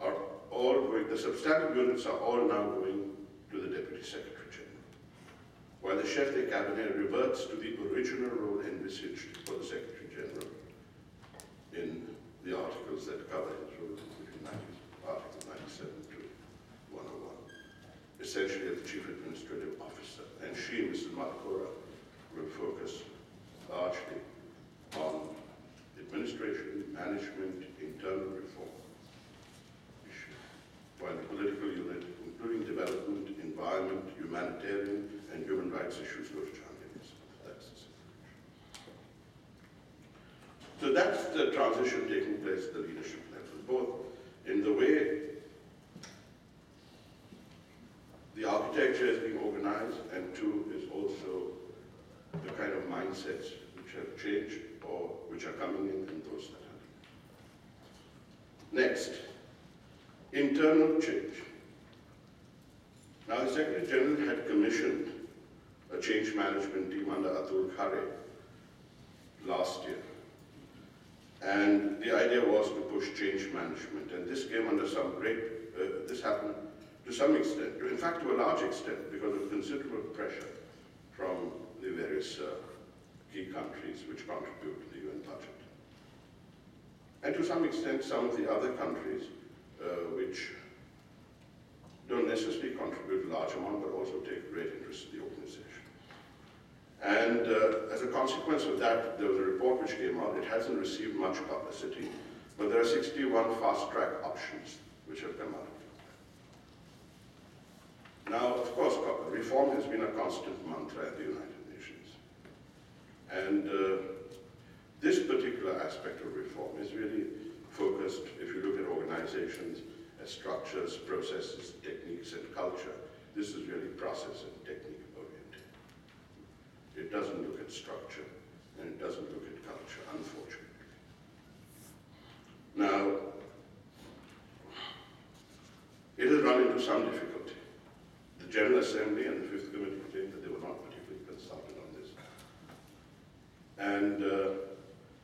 are all going, the substantive units are all now going to the Deputy Secretary General, while the chef de cabinet reverts to the original role envisaged for the Secretary General in the articles that cover his role between Article 97 to 101, essentially as the Chief Administrative Officer. And she, Mrs. Marjoré, will focus largely on administration, management, internal reform issues, while the political unit, including development, environment, humanitarian, and human rights issues, go to John Ellison. That's the situation. So that's the transition taking place at the leadership level, both in the way the architecture is being organized, and two is also the kind of mindsets which have changed or which are coming in and those that are. Next, internal change. Now, the Secretary General had commissioned a change management team under Atul Khare last year. And the idea was to push change management. And this came under some great, this happened to some extent, in fact to a large extent, because of considerable pressure from the various key countries which contribute to the UN budget. And to some extent, some of the other countries which don't necessarily contribute a large amount, but also take great interest in the organization. And as a consequence of that, there was a report which came out. It hasn't received much publicity, but there are 61 fast-track options which have come out of it. Now, of course, reform has been a constant mantra at the United Nations. And this particular aspect of reform is really focused, if you look at organizations, as structures, processes, techniques, and culture. This is really process and technique oriented. at structure, and it doesn't look at culture, unfortunately. Now, it has run into some difficulty. The General Assembly and the Fifth Committee claimed that they were not particularly consulted on this.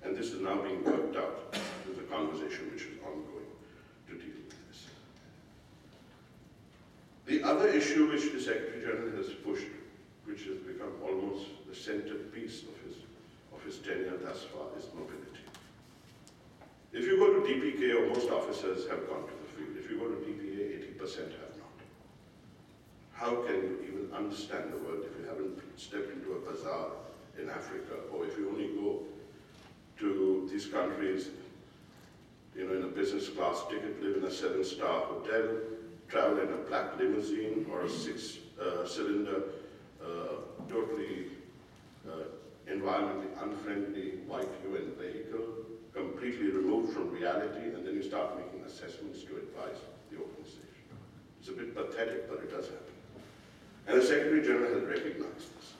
And this is now being worked out. There's a conversation which is ongoing to deal with this. The other issue which the Secretary General has pushed, which has become almost the centerpiece of his tenure thus far, is mobility. If you go to DPKO, most officers have gone to the field. If you go to DPA, 80% have not. How can you even understand the world if you haven't stepped into a bazaar in Africa, or if you only go to these countries, in a business class ticket, live in a 7-star hotel, travel in a black limousine or a 6-cylinder, totally environmentally unfriendly white UN vehicle, completely removed from reality, and then you start making assessments to advise the organization. It's a bit pathetic, but it does happen. And the Secretary General has recognized this.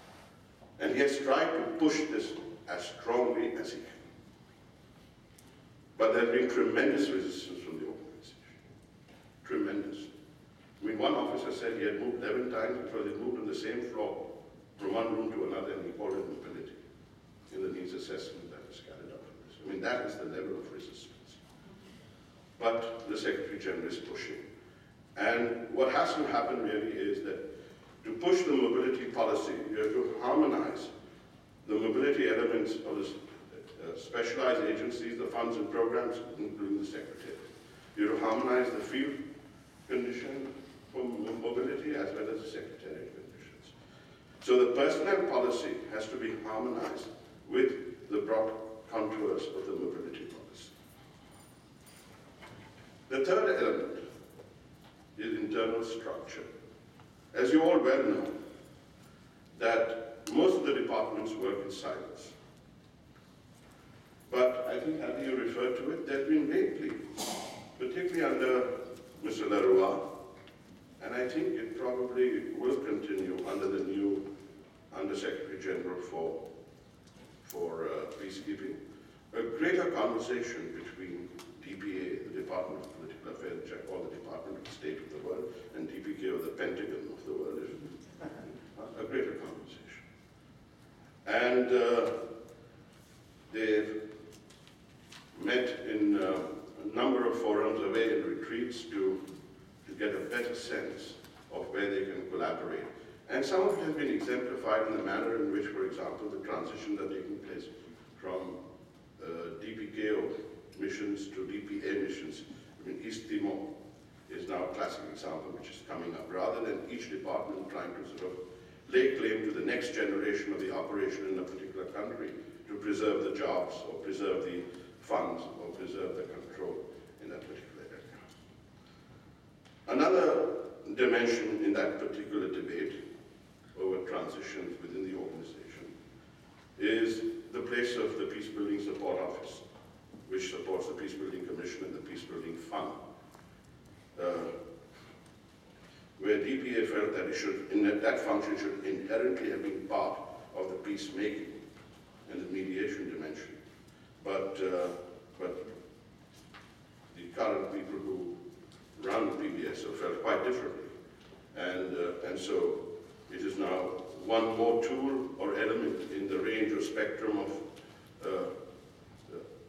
And he has tried to push this as strongly as he can. But there has been tremendous resistance from the organization. Tremendous. I mean, one officer said he had moved 11 times because he moved on the same floor from one room to another, and he called it mobility in the needs assessment that was carried out. I mean, that is the level of resistance. But the Secretary General is pushing. And what has to happen really is that to push the mobility policy, you have to harmonize the mobility elements of the specialized agencies, the funds and programs, including the Secretariat. You have to harmonize the field condition for mobility as well as the Secretariat conditions. So the personnel policy has to be harmonized with the broad contours of the mobility policy. The third element is internal structure. As you all well know, that most of the departments work in silos. But I think, as you referred to it, there has been lately, particularly under Mr. Leroy, and I think it probably will continue under the new Under-Secretary General for peacekeeping, a greater conversation between DPA, the Department of Political Affairs, which I call the Department of the State of the World, and DPKO, the Pentagon of the world, a greater conversation. And they've met in a number of forums away in retreats to get a better sense of where they can collaborate. And some of it has been exemplified in the manner in which, for example, the transitions are taking place from DPKO missions to DPA missions. I mean, East Timor is now a classic example which is coming up. Rather than each department trying to sort of lay claim to the next generation of the operation in a particular country to preserve the jobs or preserve the funds or preserve the control in that particular area. Another dimension in that particular debate over transitions within the organization is the place of the Peacebuilding Support Office, which supports the Peacebuilding Commission and the Peacebuilding Fund, where DPA felt that it should, that function should inherently have been part of the peacemaking and the mediation dimension. But the current people who run PBSO felt quite differently. And so it is now one more tool or element in the range or spectrum of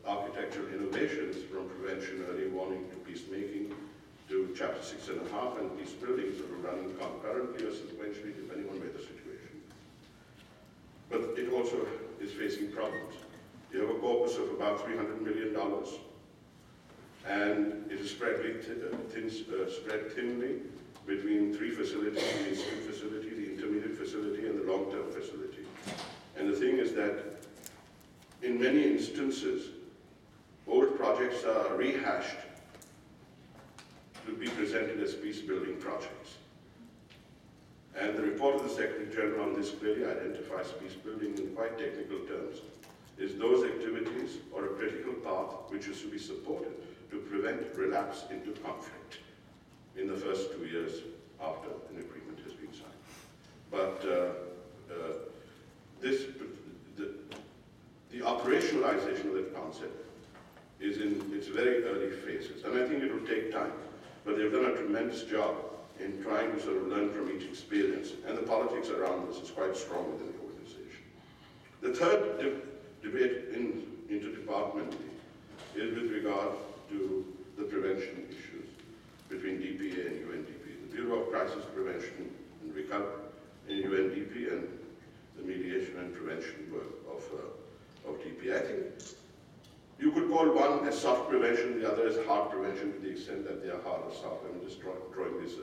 architectural innovations, from prevention, early warning to peacemaking to Chapter 6.5 and peace building, sort of running concurrently or sequentially depending on where the situation is. But it also is facing problems. You have a corpus of about $300 million, and it is spread thinly between three facilities: the institute facility, the intermediate facility, and the long-term facility. And the thing is that in many instances, old projects are rehashed to be presented as peace-building projects. And the report of the Secretary General on this clearly identifies peace-building in quite technical terms. Is those activities or a critical path which is to be supported to prevent relapse into conflict in the first 2 years after an agreement has been signed. But institutionalization of that concept is in its very early phases. And I think it will take time. But they've done a tremendous job in trying to sort of learn from each experience. And the politics around this is quite strong within the organization. The third debate interdepartmentally is with regard to the prevention issues between DPA and UNDP. The Bureau of Crisis Prevention and Recovery in UNDP and the mediation and prevention work of DPA. I think you could call one as soft prevention, the other as hard prevention to the extent that they are hard or soft. I'm just drawing these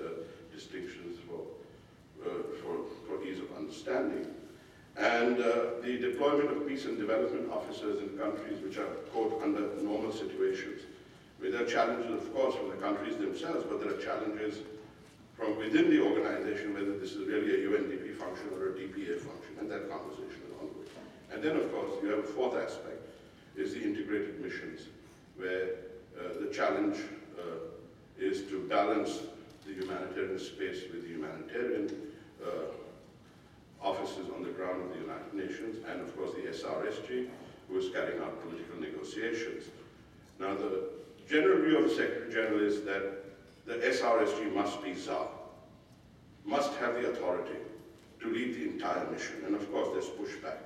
distinctions for ease of understanding. And the deployment of peace and development officers in countries which are, quote, under normal situations. There are challenges, of course, from the countries themselves, but there are challenges from within the organization, whether this is really a UNDP function or a DPA function, and that conversation is ongoing. And then, of course, you have a fourth aspect, is the integrated missions, where the challenge is to balance the humanitarian space with the humanitarian offices on the ground of the United Nations, and of course the SRSG, who is carrying out political negotiations. Now, the general view of the Secretary General is that the SRSG must be czar, must have the authority to lead the entire mission. And of course, there's pushback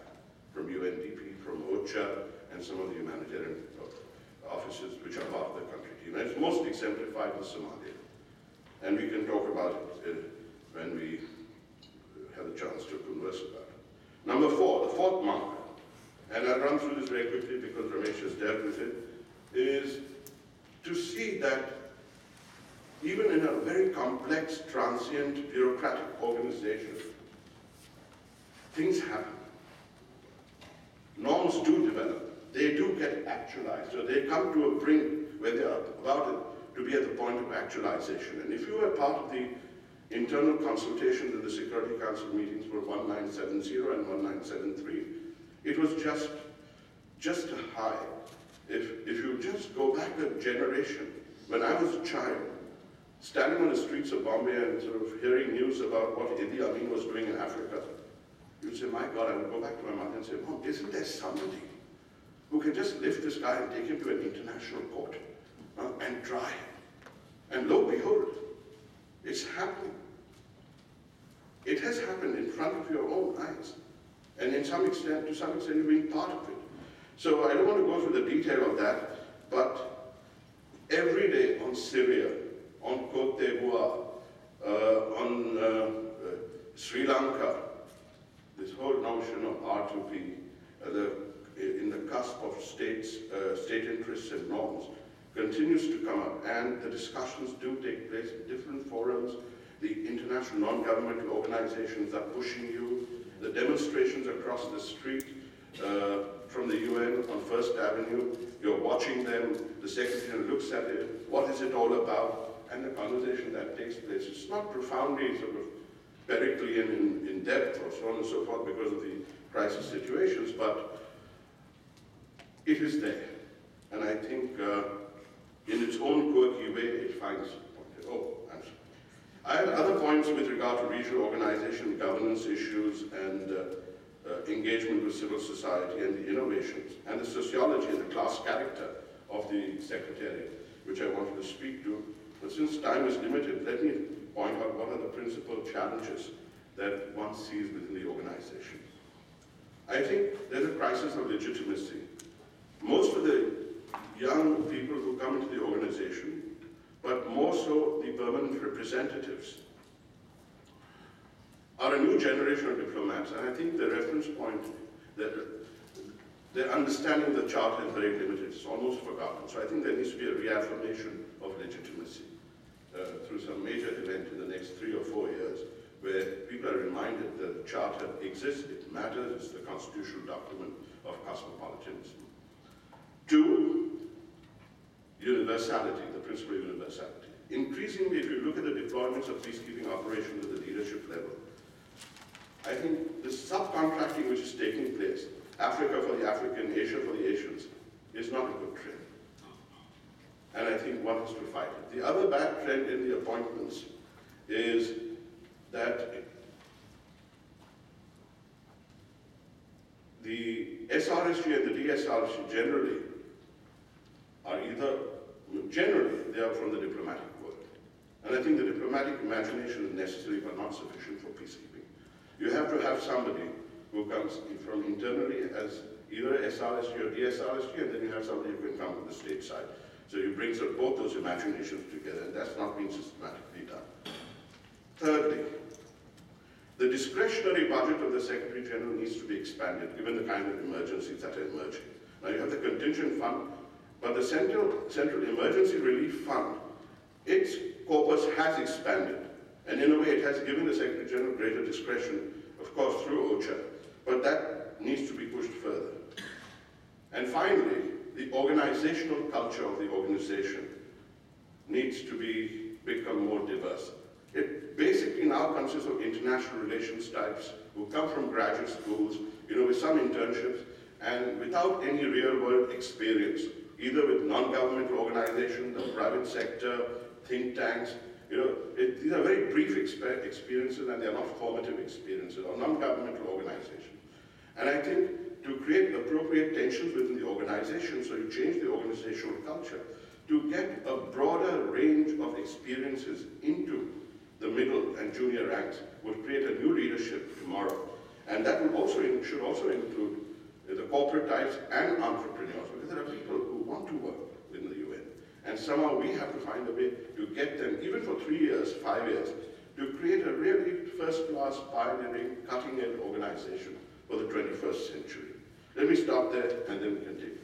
from UNDP, from OCHA, and some of the humanitarian offices which are part of the country team. And it's most exemplified in Somalia. And we can talk about it when we have a chance to converse about it. Number four, the fourth marker, and I'll run through this very quickly because Ramesh has dealt with it, is to see that even in a very complex, transient, bureaucratic organization, things happen. Norms do develop. They do get actualized. So they come to a brink where they are about to be at the point of actualization. And if you were part of the internal consultations in the Security Council meetings for 1970 and 1973, it was just a high. If you just go back a generation, when I was a child, standing on the streets of Bombay and sort of hearing news about what Idi Amin was doing in Africa, you'd say, my God, I would go back to my mother and say, Mom, isn't there somebody who can just lift this guy and take him to an international court and try him? And lo and behold, it's happening. It has happened in front of your own eyes. And to some extent, you've been part of it. So I don't want to go through the detail of that, but every day on Syria, on Côte d'Ivoire, on Sri Lanka, this whole notion of R2P, in the cusp of state interests and norms, continues to come up, and the discussions do take place in different forums. The international non-governmental organizations are pushing you. The demonstrations across the street from the UN on First Avenue, you're watching them, the Secretary looks at it, what is it all about, and the conversation that takes place. It's not profoundly sort of Periclean in depth or so on and so forth because of the crisis situations, but it is there. And I think in its own quirky way, it finds I have other points with regard to regional organization, governance issues, and engagement with civil society and the innovations, and the sociology and the class character of the Secretariat, which I wanted to speak to. But since time is limited, let me point out what are the principal challenges that one sees within the organization. I think there's a crisis of legitimacy. Most of the young people who come into the organization, but more so the permanent representatives, are a new generation of diplomats. And I think the reference point that their understanding of the Charter is very limited. It's almost forgotten. So I think there needs to be a reaffirmation of legitimacy through some major event in the next 3 or 4 years, where people are reminded that the Charter exists, it matters, it's the constitutional document of cosmopolitanism. 2, universality, the principle of universality. Increasingly, if you look at the deployments of peacekeeping operations at the leadership level, I think the subcontracting which is taking place, Africa for the African, Asia for the Asians, is not a good trend. And I think one has to fight it. The other bad trend in the appointments is that the SRSG and the DSRSG generally are they are from the diplomatic world. And I think the diplomatic imagination is necessary but not sufficient for peacekeeping. You have to have somebody who comes from internally as either SRSG or DSRSG, and then you have somebody who can come from the state side. So you bring both those imaginations together, and that's not being systematically done. Thirdly, the discretionary budget of the Secretary General needs to be expanded, given the kind of emergencies that are emerging. Now you have the contingent fund, but the Central Emergency Relief Fund, its corpus has expanded. And in a way, it has given the Secretary General greater discretion, of course, through OCHA, but that needs to be pushed further. And finally, the organizational culture of the organization needs to become more diverse. It basically now consists of international relations types who come from graduate schools, with some internships, and without any real-world experience, either with non-governmental organizations, the private sector, think tanks. These are very brief experiences, and they are not formative experiences, or non-governmental organizations. And I think to create appropriate tensions within the organization, so you change the organizational culture, to get a broader range of experiences into the middle and junior ranks would create a new leadership tomorrow. And that should also include the corporate types and entrepreneurs, because there are people who want to work within the UN. And somehow we have to find a way to get them, even for 3 years, 5 years, to create a really first-class, pioneering, cutting-edge organization for the 21st century. Let me stop there and then continue.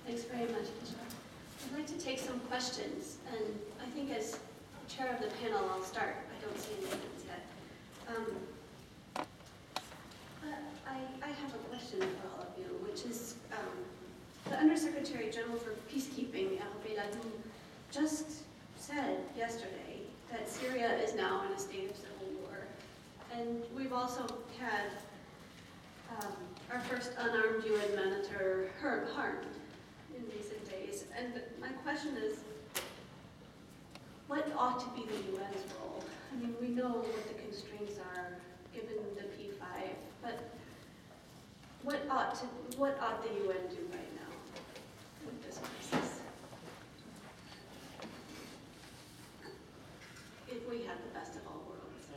Thanks very much, Kishore. I'd like to take some questions, and I think as chair of the panel, I'll start. I don't see any hands yet. I have a question for all of you, which is the Undersecretary General for Peacekeeping, Abiodun, just said yesterday that Syria is now in a state of civil war. And we've also had our first unarmed UN monitor harmed in recent days. And my question is, what ought to be the UN's role? I mean, we know what the constraints are given the P5, but what ought the UN do right now with this crisis? If we had the best of all worlds.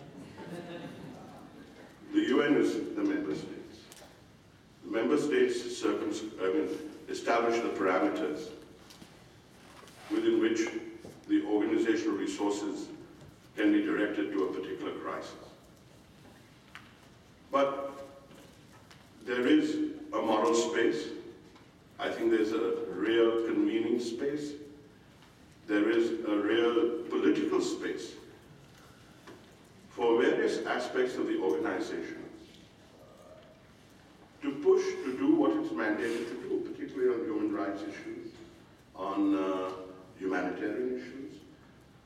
The UN is the member states. The member states establish the parameters within which the organizational resources can be directed to a particular crisis. But there is a moral space. I think there's a real convening space. There is a real political space for various aspects of the organization to push to do what it's mandated to do, particularly on human rights issues, on humanitarian issues.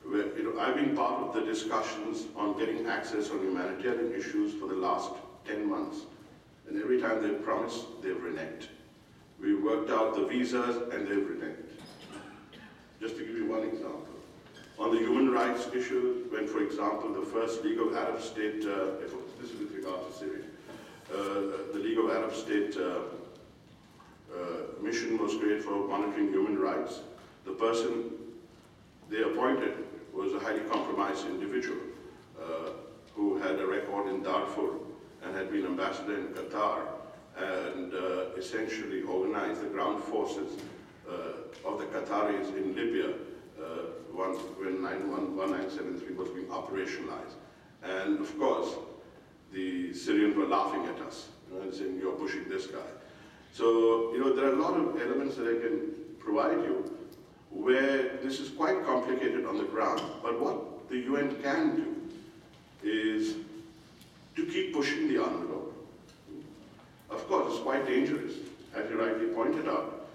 Where, I've been part of the discussions on getting access on humanitarian issues for the last 10 months. And every time they've promised, they've reneged. We worked out the visas and they've reneged. Just to give you one example. On the human rights issue, when, for example, the first League of Arab States, this is with regard to Syria, the League of Arab States mission was created for monitoring human rights. The person they appointed was a highly compromised individual who had a record in Darfur and had been ambassador in Qatar and essentially organized the ground forces of the Qataris in Libya when 1973 was being operationalized. And of course, the Syrians were laughing at us and saying, you're pushing this guy. So, there are a lot of elements that I can provide you where this is quite complicated on the ground. But what the UN can do is to keep pushing the envelope. Of course, it's quite dangerous. As you rightly pointed out,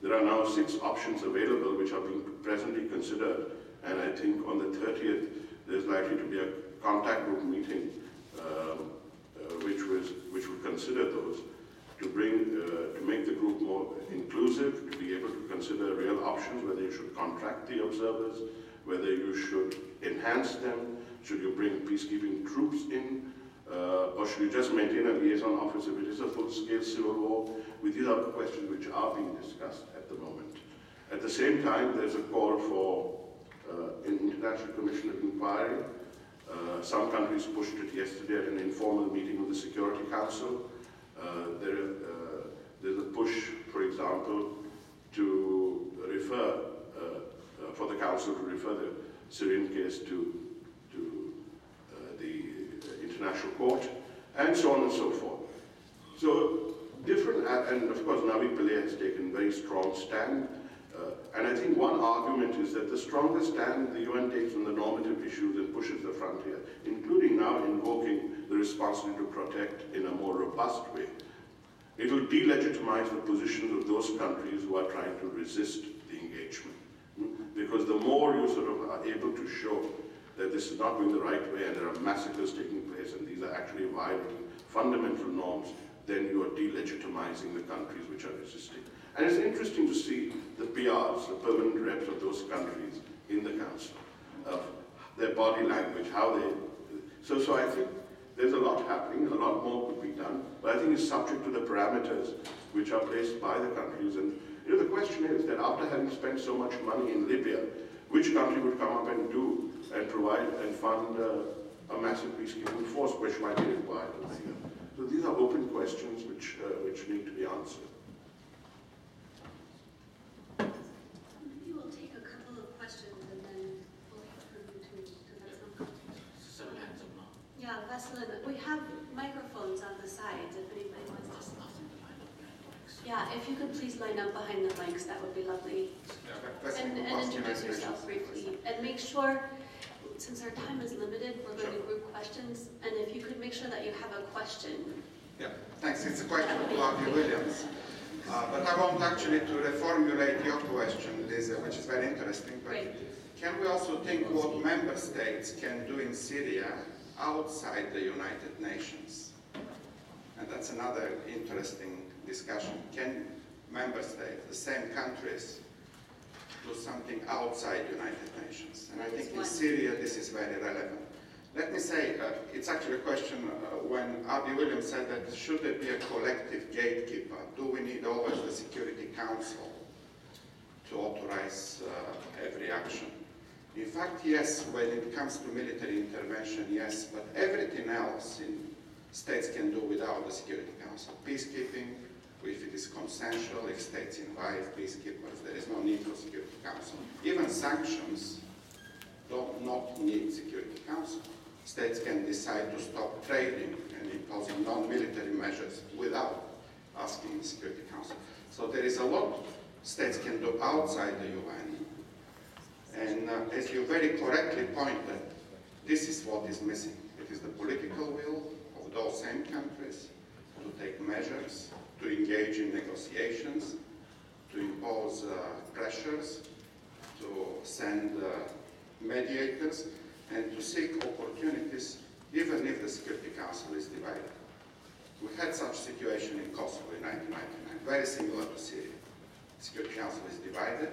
there are now 6 options available which are being presently considered. And I think on the 30th, there's likely to be a contact group meeting which will consider those. to make the group more inclusive, to be able to consider real options, whether you should contract the observers, whether you should enhance them, should you bring peacekeeping troops in, or should you just maintain a liaison office if it is a full-scale civil war? These are questions which are being discussed at the moment. At the same time, there's a call for an international commission of inquiry. Some countries pushed it yesterday at an informal meeting of the Security Council. There's a push, for example, to refer, for the Council to refer the Syrian case to the International Court, and so on and so forth. So different, and of course Navi Pillay has taken a very strong stand, and I think one argument is that the stronger stand the UN takes on the normative issues and pushes the frontier, including now invoking the responsibility to protect in a more robust way, it will delegitimize the positions of those countries who are trying to resist the engagement. Because the more you sort of are able to show that this is not going the right way and there are massacres taking place and these are actually violating fundamental norms, then you are delegitimizing the countries which are resisting. And it's interesting to see the PRs, the permanent reps of those countries in the Council, their body language, how they... So I think there's a lot happening, a lot more could be done, but I think it's subject to the parameters which are placed by the countries. And the question is that after having spent so much money in Libya, which country would come up and do and provide and fund a massive peacekeeping force which might be required in Syria? So these are open questions which need to be answered. Maybe we'll take a couple of questions and then we'll hear from you too. Does that sound good? Several hands up now. Yeah, Vaseline, we have microphones on the sides if anybody wants to. Yeah, if you could please line up behind the mics, that would be lovely. And introduce yourself briefly. And make sure, since our time is limited, we're going to group questions. And if you could make sure that you have a question. Yeah, thanks. It's a question to Abiodun Williams. But I want actually to reformulate your question, Lise, which is very interesting. But Great. can we also think what member states can do in Syria outside the United Nations? And that's another interesting discussion. Can member states, the same countries, do something outside United Nations? And I think in Syria this is very relevant. Let me say, it's actually a question when Abiodun Williams said that should there be a collective gatekeeper? Do we need always the Security Council to authorize every action? In fact, yes, when it comes to military intervention, yes, but everything else states can do without the Security Council. Peacekeeping, if it is consensual, if states invite peacekeepers, there is no need for Security Council. Even sanctions do not need Security Council. States can decide to stop trading and imposing non-military measures without asking the Security Council. So there is a lot states can do outside the UN. And as you very correctly pointed, this is what is missing. It is the political will of those same countries to take measures, to engage in negotiations, to impose pressures, to send mediators, and to seek opportunities, even if the Security Council is divided. We had such a situation in Kosovo in 1999, very similar to Syria. The Security Council is divided,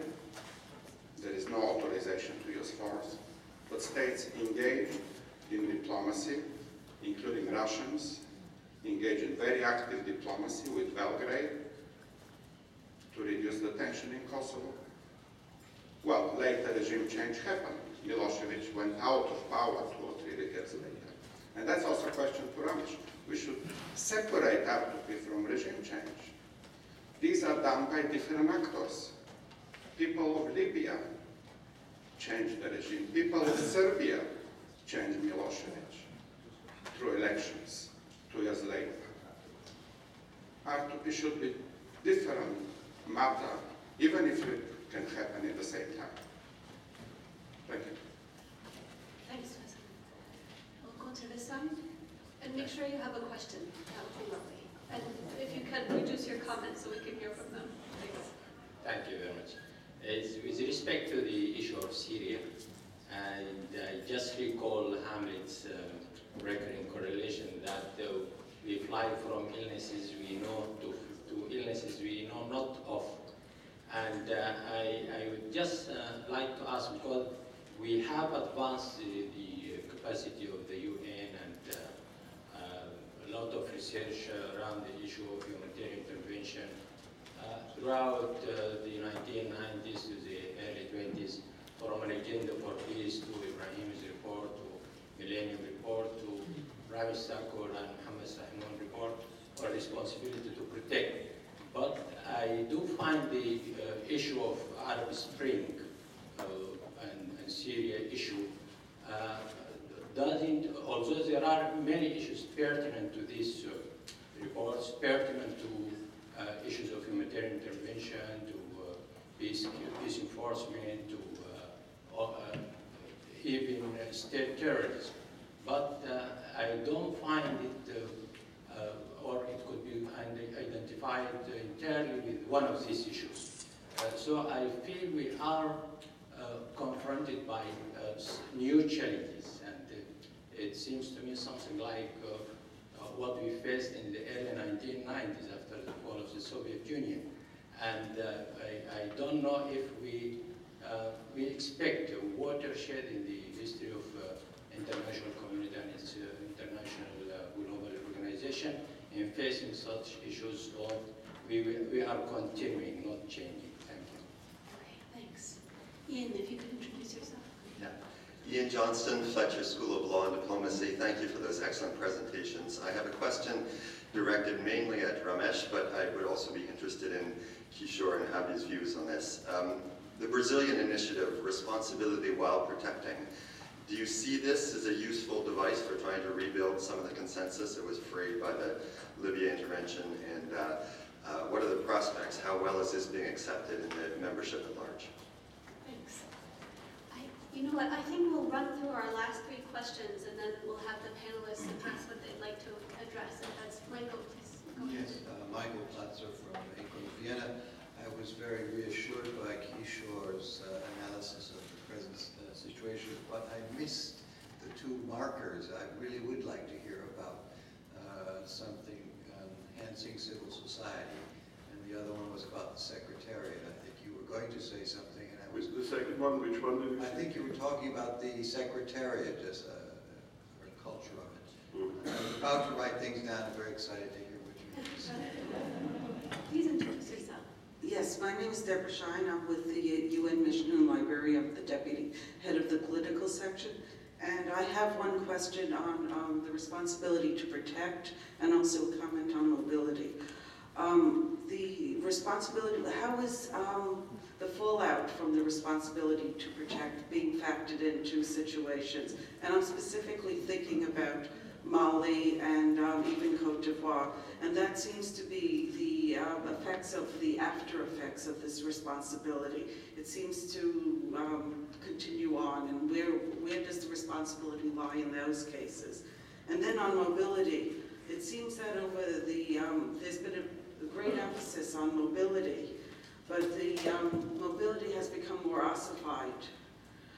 there is no authorization to use force, but states engage in diplomacy, including Russians, engage in very active diplomacy with Belgrade to reduce the tension in Kosovo. Well, later regime change happened. Milosevic went out of power 2 or 3 decades later. And that's also a question to Ramesh. We should separate R2P from regime change. These are done by different actors. People of Libya changed the regime. People of Serbia changed Milosevic through elections 2 years later. R2P should be different matter, even if it can happen at the same time. Thank you. Thanks, Vaseline. We'll go to this side and make sure you have a question. That would be lovely. And if you can reduce your comments so we can hear from them. Thanks. Thank you very much. With respect to the issue of Syria, and I just recall Hamlet's recurring correlation that we fly from illnesses we know to illnesses we know not of. And I would just like to ask, because we have advanced the capacity of the UN and a lot of research around the issue of humanitarian intervention throughout the 1990s to the early 20s, from an agenda for peace to Ibrahim's report to Millennium Report to Ramesh, Thakur and Muhammad's report for responsibility to protect. But I do find the issue of Arab Spring and Syria issue although there are many issues pertinent to these reports, pertinent to issues of humanitarian intervention, to peace enforcement, to even state terrorism. But I don't find it, or it could be identified entirely with one of these issues. So I feel we are confronted by new challenges, and it seems to me something like what we faced in the early 1990s after the fall of the Soviet Union. And I don't know if we expect a watershed in the history of international community and its international global organization in facing such issues, or we are continuing, not changing. Thank you. Okay, thanks. Ian, if you could introduce yourself. Yeah. Ian Johnston, Fletcher School of Law and Diplomacy. Thank you for those excellent presentations. I have a question directed mainly at Ramesh, but I would also be interested in Kishore and Abi's views on this. The Brazilian initiative, Responsibility While Protecting. Do you see this as a useful device for trying to rebuild some of the consensus that was frayed by the Libya intervention? And what are the prospects? How well is this being accepted in the membership at large? Thanks. You know what, I think we'll run through our last three questions and then we'll have the panelists address what they'd like to address. And that's Michael, please. Go ahead. Yes, Michael Platzer from ACUNS Vienna. I was very reassured by Kishore's analysis of the present situation, but I missed the two markers. I really would like to hear about something on enhancing civil society, and the other one was about the Secretariat. I think you were going to say something, and I was... The second one, which one did you say? I think you were talking about the Secretariat as a culture of it. I was about to write things down. I'm very excited to hear what you have to say. Please introduce yourself. Yes, my name is Deborah Shine. I'm with the UN Mission and Library. I'm the deputy head of the political section. And I have one question on the responsibility to protect and also a comment on mobility. The responsibility, how is the fallout from the responsibility to protect being factored into situations? And I'm specifically thinking about Mali and even Cote d'Ivoire. And that seems to be the effects of the after effects of this responsibility. It seems to continue on, and where does the responsibility lie in those cases? And then on mobility, it seems that over the, there's been a great emphasis on mobility, but the mobility has become more ossified.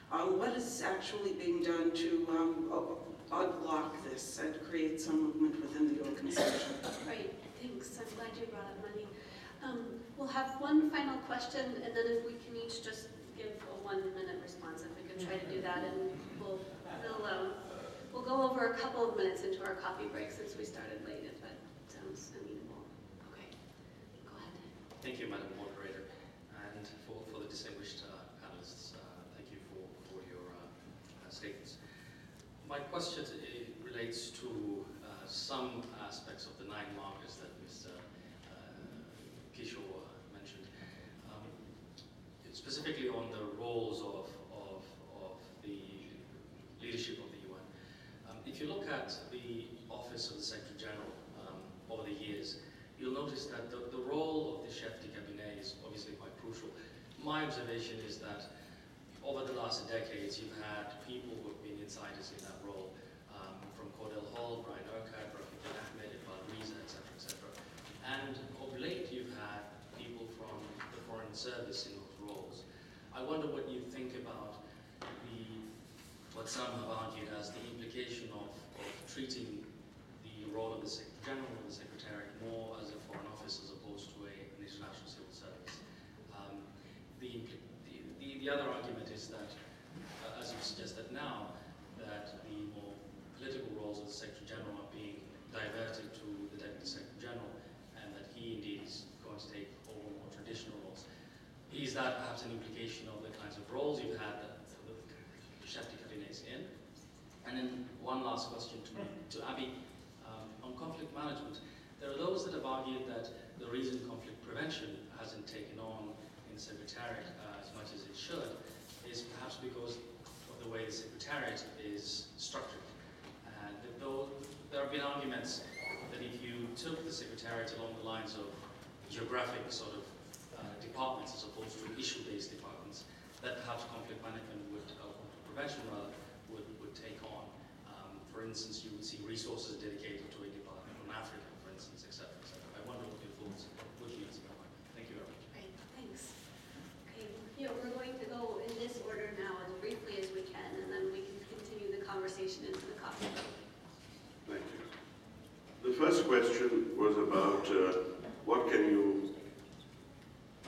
What is actually being done to unblock this and create some movement within the organization? Great, thanks. I'm glad you brought up money. We'll have one final question, and then if we can each just give a 1 minute response, if we could try to do that, and we'll go over a couple of minutes into our coffee break since we started late, if that sounds amenable. Okay, go ahead. Thank you, Madam Moderator, and for the distinguished panelists. Thank you for your statements. My question relates to some aspects of the 9 markers that Mr. Kishore mentioned, specifically on the roles of the leadership of the UN. If you look at the Office of the Secretary General over the years, you'll notice that the role of the chef de cabinet is obviously quite crucial. My observation is that over the last decades, you've had people who have been insiders in that role, from Cordell Hall, Brian Urquhart, Rahim Ahmed, Iqbal Riza, etc., etc. And of late, you've had people from the Foreign Service in those roles. I wonder what you think about what some have argued as the implication of treating the role of the Secretary General or the Secretariat more as a foreign office as opposed to an international civil service. The other argument is that, as you suggested now, that the more political roles of the Secretary General are being diverted to the Deputy Secretary General, and that he indeed is going to take over more traditional roles. Is that perhaps an implication of the kinds of roles you've had that the chef de cabinets in? And then one last question to Abby on conflict management. There are those that have argued that the reason conflict prevention hasn't taken on in the Secretariat as much as it should is perhaps because of the way the Secretariat is structured. And though there have been arguments that if you took the Secretariat along the lines of geographic sort of departments as opposed to issue-based departments, that perhaps conflict management would, conflict prevention rather, would take on. For instance, you would see resources dedicated to a department on Africa, for instance, etc., etc. I wonder what your thoughts would be on that. Thank you very much. Great, thanks. Okay, we're going to go in this order now as briefly as we can, and then we can continue the conversation into the coffee break. Thank you. The first question was about what can you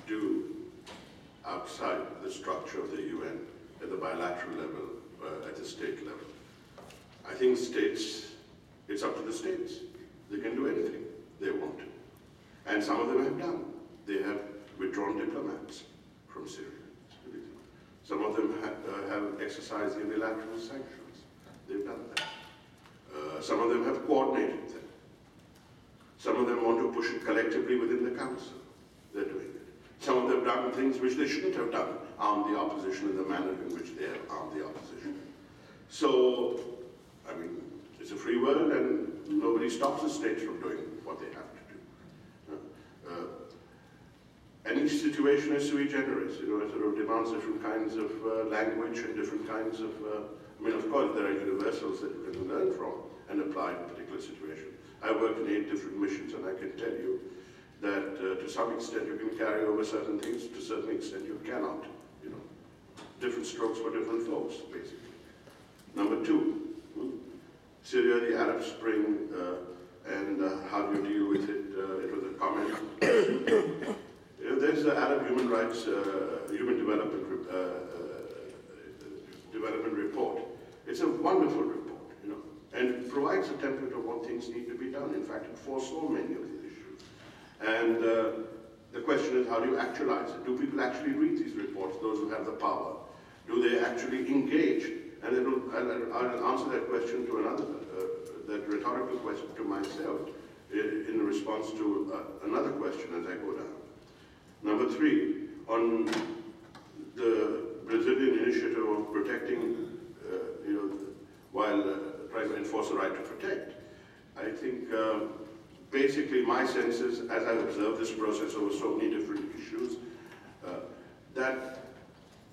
do outside the structure of the UN at the bilateral level, at the state level. I think states, it's up to the states. They can do anything they want to. And some of them have done. They have withdrawn diplomats from Syria. Some of them have exercised unilateral sanctions. They've done that. Some of them have coordinated them. Some of them want to push it collectively within the council. They're doing it. Some of them have done things which they shouldn't have done, armed the opposition in the manner in which they have armed the opposition. So, I mean, it's a free world and nobody stops the states from doing what they have to do. Any situation is sui generis, it sort of demands different kinds of language and different kinds of, I mean, of course, there are universals that you can learn from and apply to a particular situation. I worked in 8 different missions, and I can tell you that to some extent you can carry over certain things, to a certain extent you cannot. Different strokes for different folks, basically. Number 2, Syria, the Arab Spring, and how do you deal with it? It was a comment. There's the Arab Human Rights, Human Development Report. It's a wonderful report, and it provides a template of what things need to be done. In fact, it foresaw many of these issues. And the question is, how do you actualize it? Do people actually read these reports, those who have the power? Do they actually engage? And I'll answer that question to another, that rhetorical question to myself in response to another question as I go down. Number 3, on the Brazilian initiative of protecting, while trying to enforce the right to protect, I think basically my sense is, as I've observed this process over so many different issues, that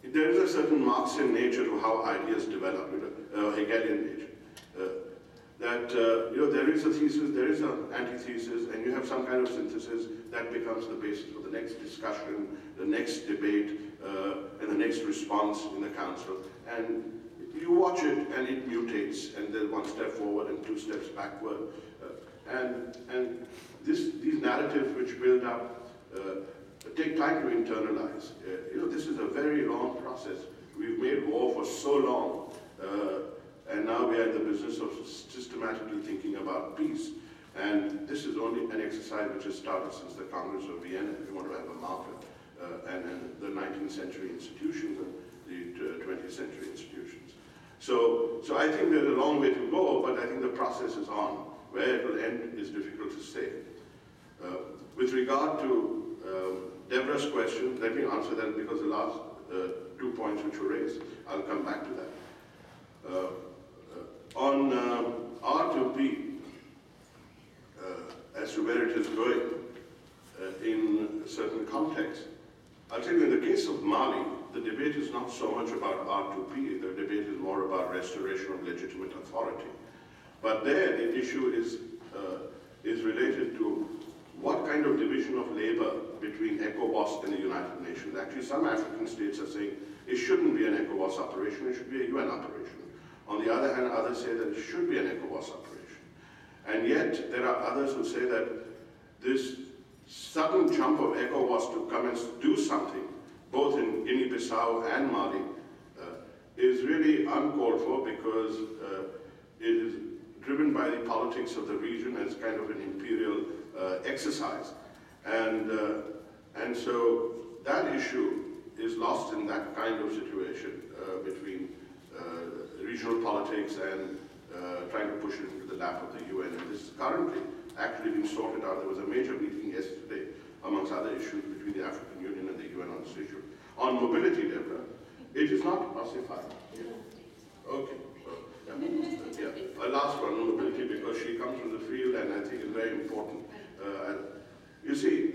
there is a certain Marxian nature to how ideas develop, Hegelian nature. That there is a thesis, there is an antithesis, and you have some kind of synthesis that becomes the basis for the next discussion, the next debate, and the next response in the council. And you watch it, and it mutates, and there's 1 step forward and 2 steps backward. And these narratives which build up take time to internalize. This is a very long process. We've made war for so long, and now we are in the business of systematically thinking about peace. And this is only an exercise which has started since the Congress of Vienna, if you want to have a marker, and the 19th century institutions and the 20th century institutions. So I think there's a long way to go, but I think the process is on. Where it will end is difficult to say. With regard to Deborah's question, let me answer that because the last 2 points which were raised, I'll come back to that. On R2P, as to where it is going in certain contexts, I'll tell you, in the case of Mali, the debate is not so much about R2P, the debate is more about restoration of legitimate authority. But there, the issue is related to what kind of division of labor between ECOWAS and the United Nations. Actually, some African states are saying it shouldn't be an ECOWAS operation, it should be a UN operation. On the other hand, others say that it should be an ECOWAS operation. And yet, there are others who say that this sudden jump of ECOWAS to come and do something, both in Guinea-Bissau and Mali, is really uncalled for because it is driven by the politics of the region as kind of an imperial exercise. And so that issue is lost in that kind of situation between regional politics and trying to push it into the lap of the UN. And this is currently actually being sorted out. There was a major meeting yesterday, amongst other issues, between the African Union and the UN on this issue. On mobility, Deborah, it is not pacified. Yeah. Okay. Yeah. A last one on mobility, because she comes from the field and I think it's very important. You see,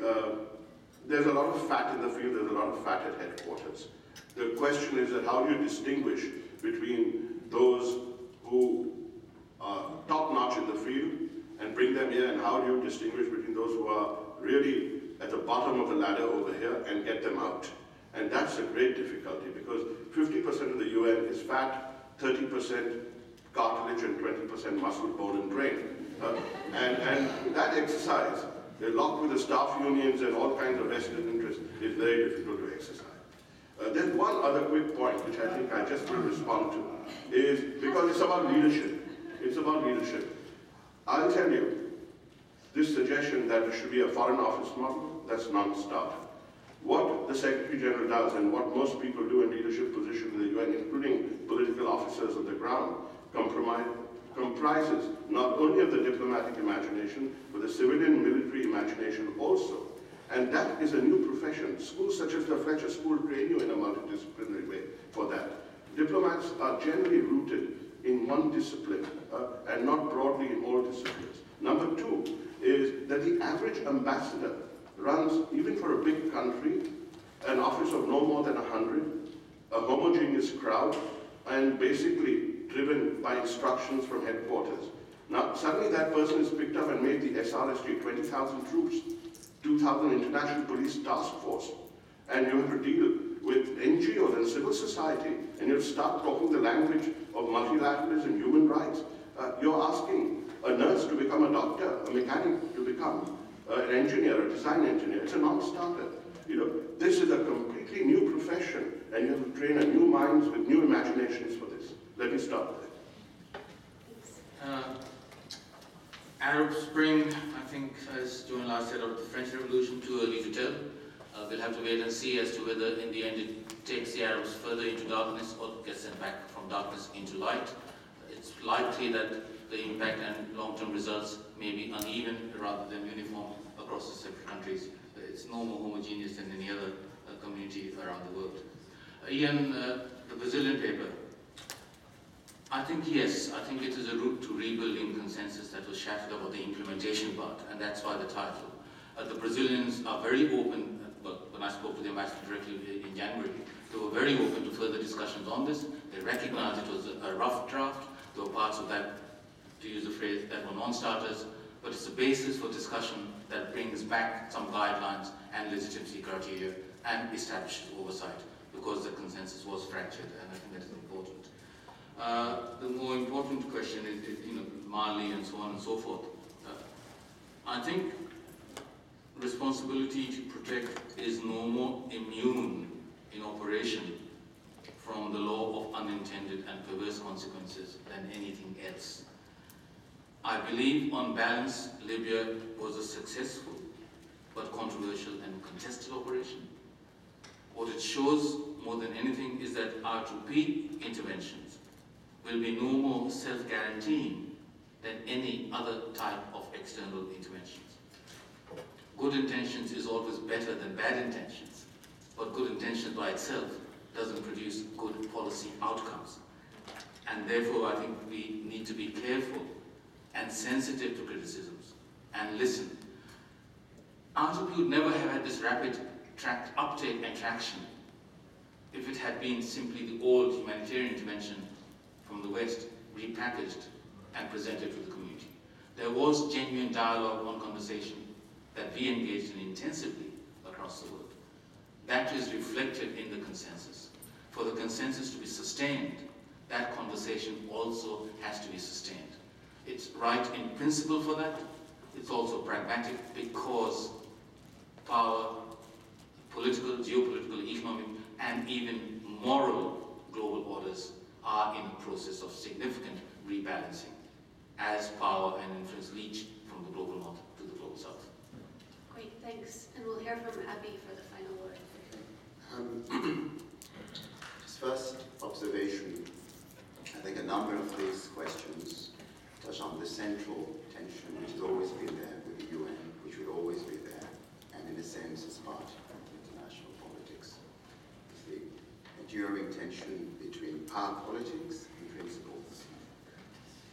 there's a lot of fat in the field, there's a lot of fat at headquarters. The question is that how do you distinguish between those who are top-notch in the field and bring them here, and how do you distinguish between those who are really at the bottom of the ladder over here and get them out? And that's a great difficulty because 50% of the UN is fat, 30% cartilage, and 20% muscle, bone, and brain. And that exercise, they're locked with the staff unions and all kinds of vested interests, is very difficult to exercise. There's one other quick point which I think I just will respond to, is because it's about leadership. It's about leadership. I'll tell you, this suggestion that there should be a foreign office model, that's non-starter. What the Secretary General does and what most people do in leadership positions in the UN, including political officers on the ground, comprises not only of the diplomatic imagination, but the civilian military imagination also. And that is a new profession. Schools such as the Fletcher School train you in a multidisciplinary way for that. Diplomats are generally rooted in one discipline and not broadly in all disciplines. Number two is that the average ambassador runs, even for a big country, an office of no more than 100, a homogeneous crowd, and basically driven by instructions from headquarters. Now, suddenly that person is picked up and made the SRSG, 20,000 troops, 2,000 international police task force, and you have to deal with NGOs and civil society, and you start talking the language of multilateralism, human rights. You're asking a nurse to become a doctor, a mechanic to become an engineer, a design engineer. It's a non-starter. You know, this is a completely new profession, and you have to train a new minds with new imaginations for this. Let me stop there. Arab Spring, I think, as Joan last said, of the French Revolution, too early to tell. We'll have to wait and see as to whether in the end it takes the Arabs further into darkness or gets them back from darkness into light. It's likely that the impact and long-term results may be uneven rather than uniform across the separate countries. It's no more homogeneous than any other community around the world. Ian, the Brazilian paper. I think yes, I think it is a route to rebuilding consensus that was shattered about the implementation part, and that's why the title. The Brazilians are very open, but when I spoke to the ambassador directly in January, they were very open to further discussions on this. They recognized it was a rough draft. There were parts of that, to use the phrase, that were non-starters, but it's a basis for discussion that brings back some guidelines and legitimacy criteria and establishes oversight, because the consensus was fractured, and I think that is important. The more important question is, Mali and so on and so forth. I think responsibility to protect is no more immune in operation from the law of unintended and perverse consequences than anything else. I believe, on balance, Libya was a successful but controversial and contested operation. What it shows more than anything is that R2P interventions will be no more self-guaranteeing than any other type of external interventions. Good intentions is always better than bad intentions, but good intentions by itself doesn't produce good policy outcomes. And therefore, I think we need to be careful and sensitive to criticisms and listen. R2P would never have had this rapid uptake and traction if it had been simply the old humanitarian intervention from the West repackaged and presented to the community. There was genuine dialogue on conversation that we engaged in intensively across the world. That is reflected in the consensus. For the consensus to be sustained, that conversation also has to be sustained. It's right in principle for that. It's also pragmatic because power, political, geopolitical, economic, and even moral global orders are in a process of significant rebalancing as power and influence leach from the global north to the global south. Great, thanks. And we'll hear from Abby for the final word. Just first observation, I think a number of these questions touch on the central tension which has always been there with the UN, which will always be there, and in a sense is part of international politics. It's the enduring tension between power politics and principles,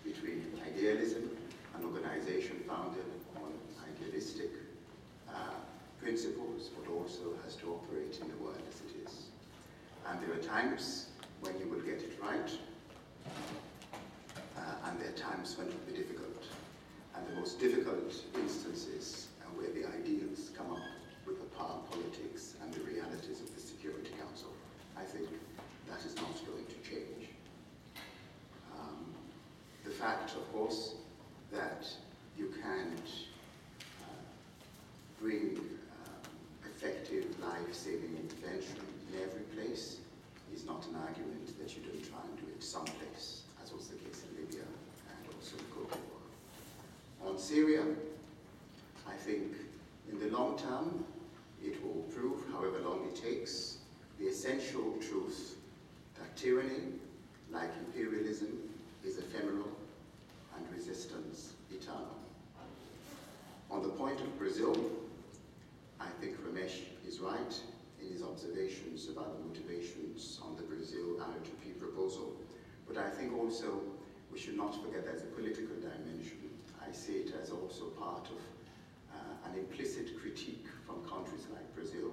between idealism, an organization founded on idealistic principles, but also has to operate in the world as it is. And there are times when you will get it right, and there are times when it will be difficult. And the most difficult instances are where the ideals come up with the power politics and the realities of the Security Council. I think that is not going to change. The fact, of course, that you can't bring effective life-saving intervention in every place is not an argument that you don't try and do it someplace, as was the case in Libya and also in Cote d'Ivoire. On Syria, I think in the long term, it will prove, however long it takes, the essential truth that tyranny, like imperialism, is ephemeral and resistance eternal. On the point of Brazil, I think Ramesh is right in his observations about the motivations on the Brazil R2P proposal, but I think also we should not forget there's a political dimension. I see it as also part of an implicit critique from countries like Brazil,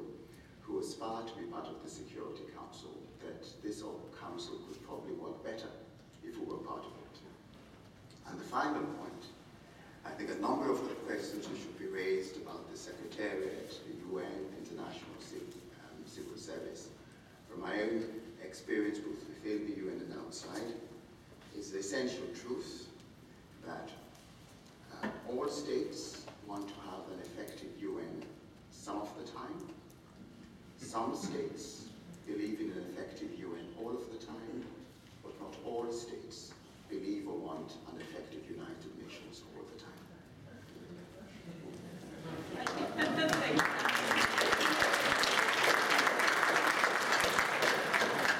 who aspire to be part of the Security Council, that this council could probably work better if we were part of it. And the final point, I think a number of the questions which should be raised about the Secretariat, the UN, International Civil Service, from my own experience both within the UN and outside, is the essential truth that all states want to have an effective UN some of the time. Some states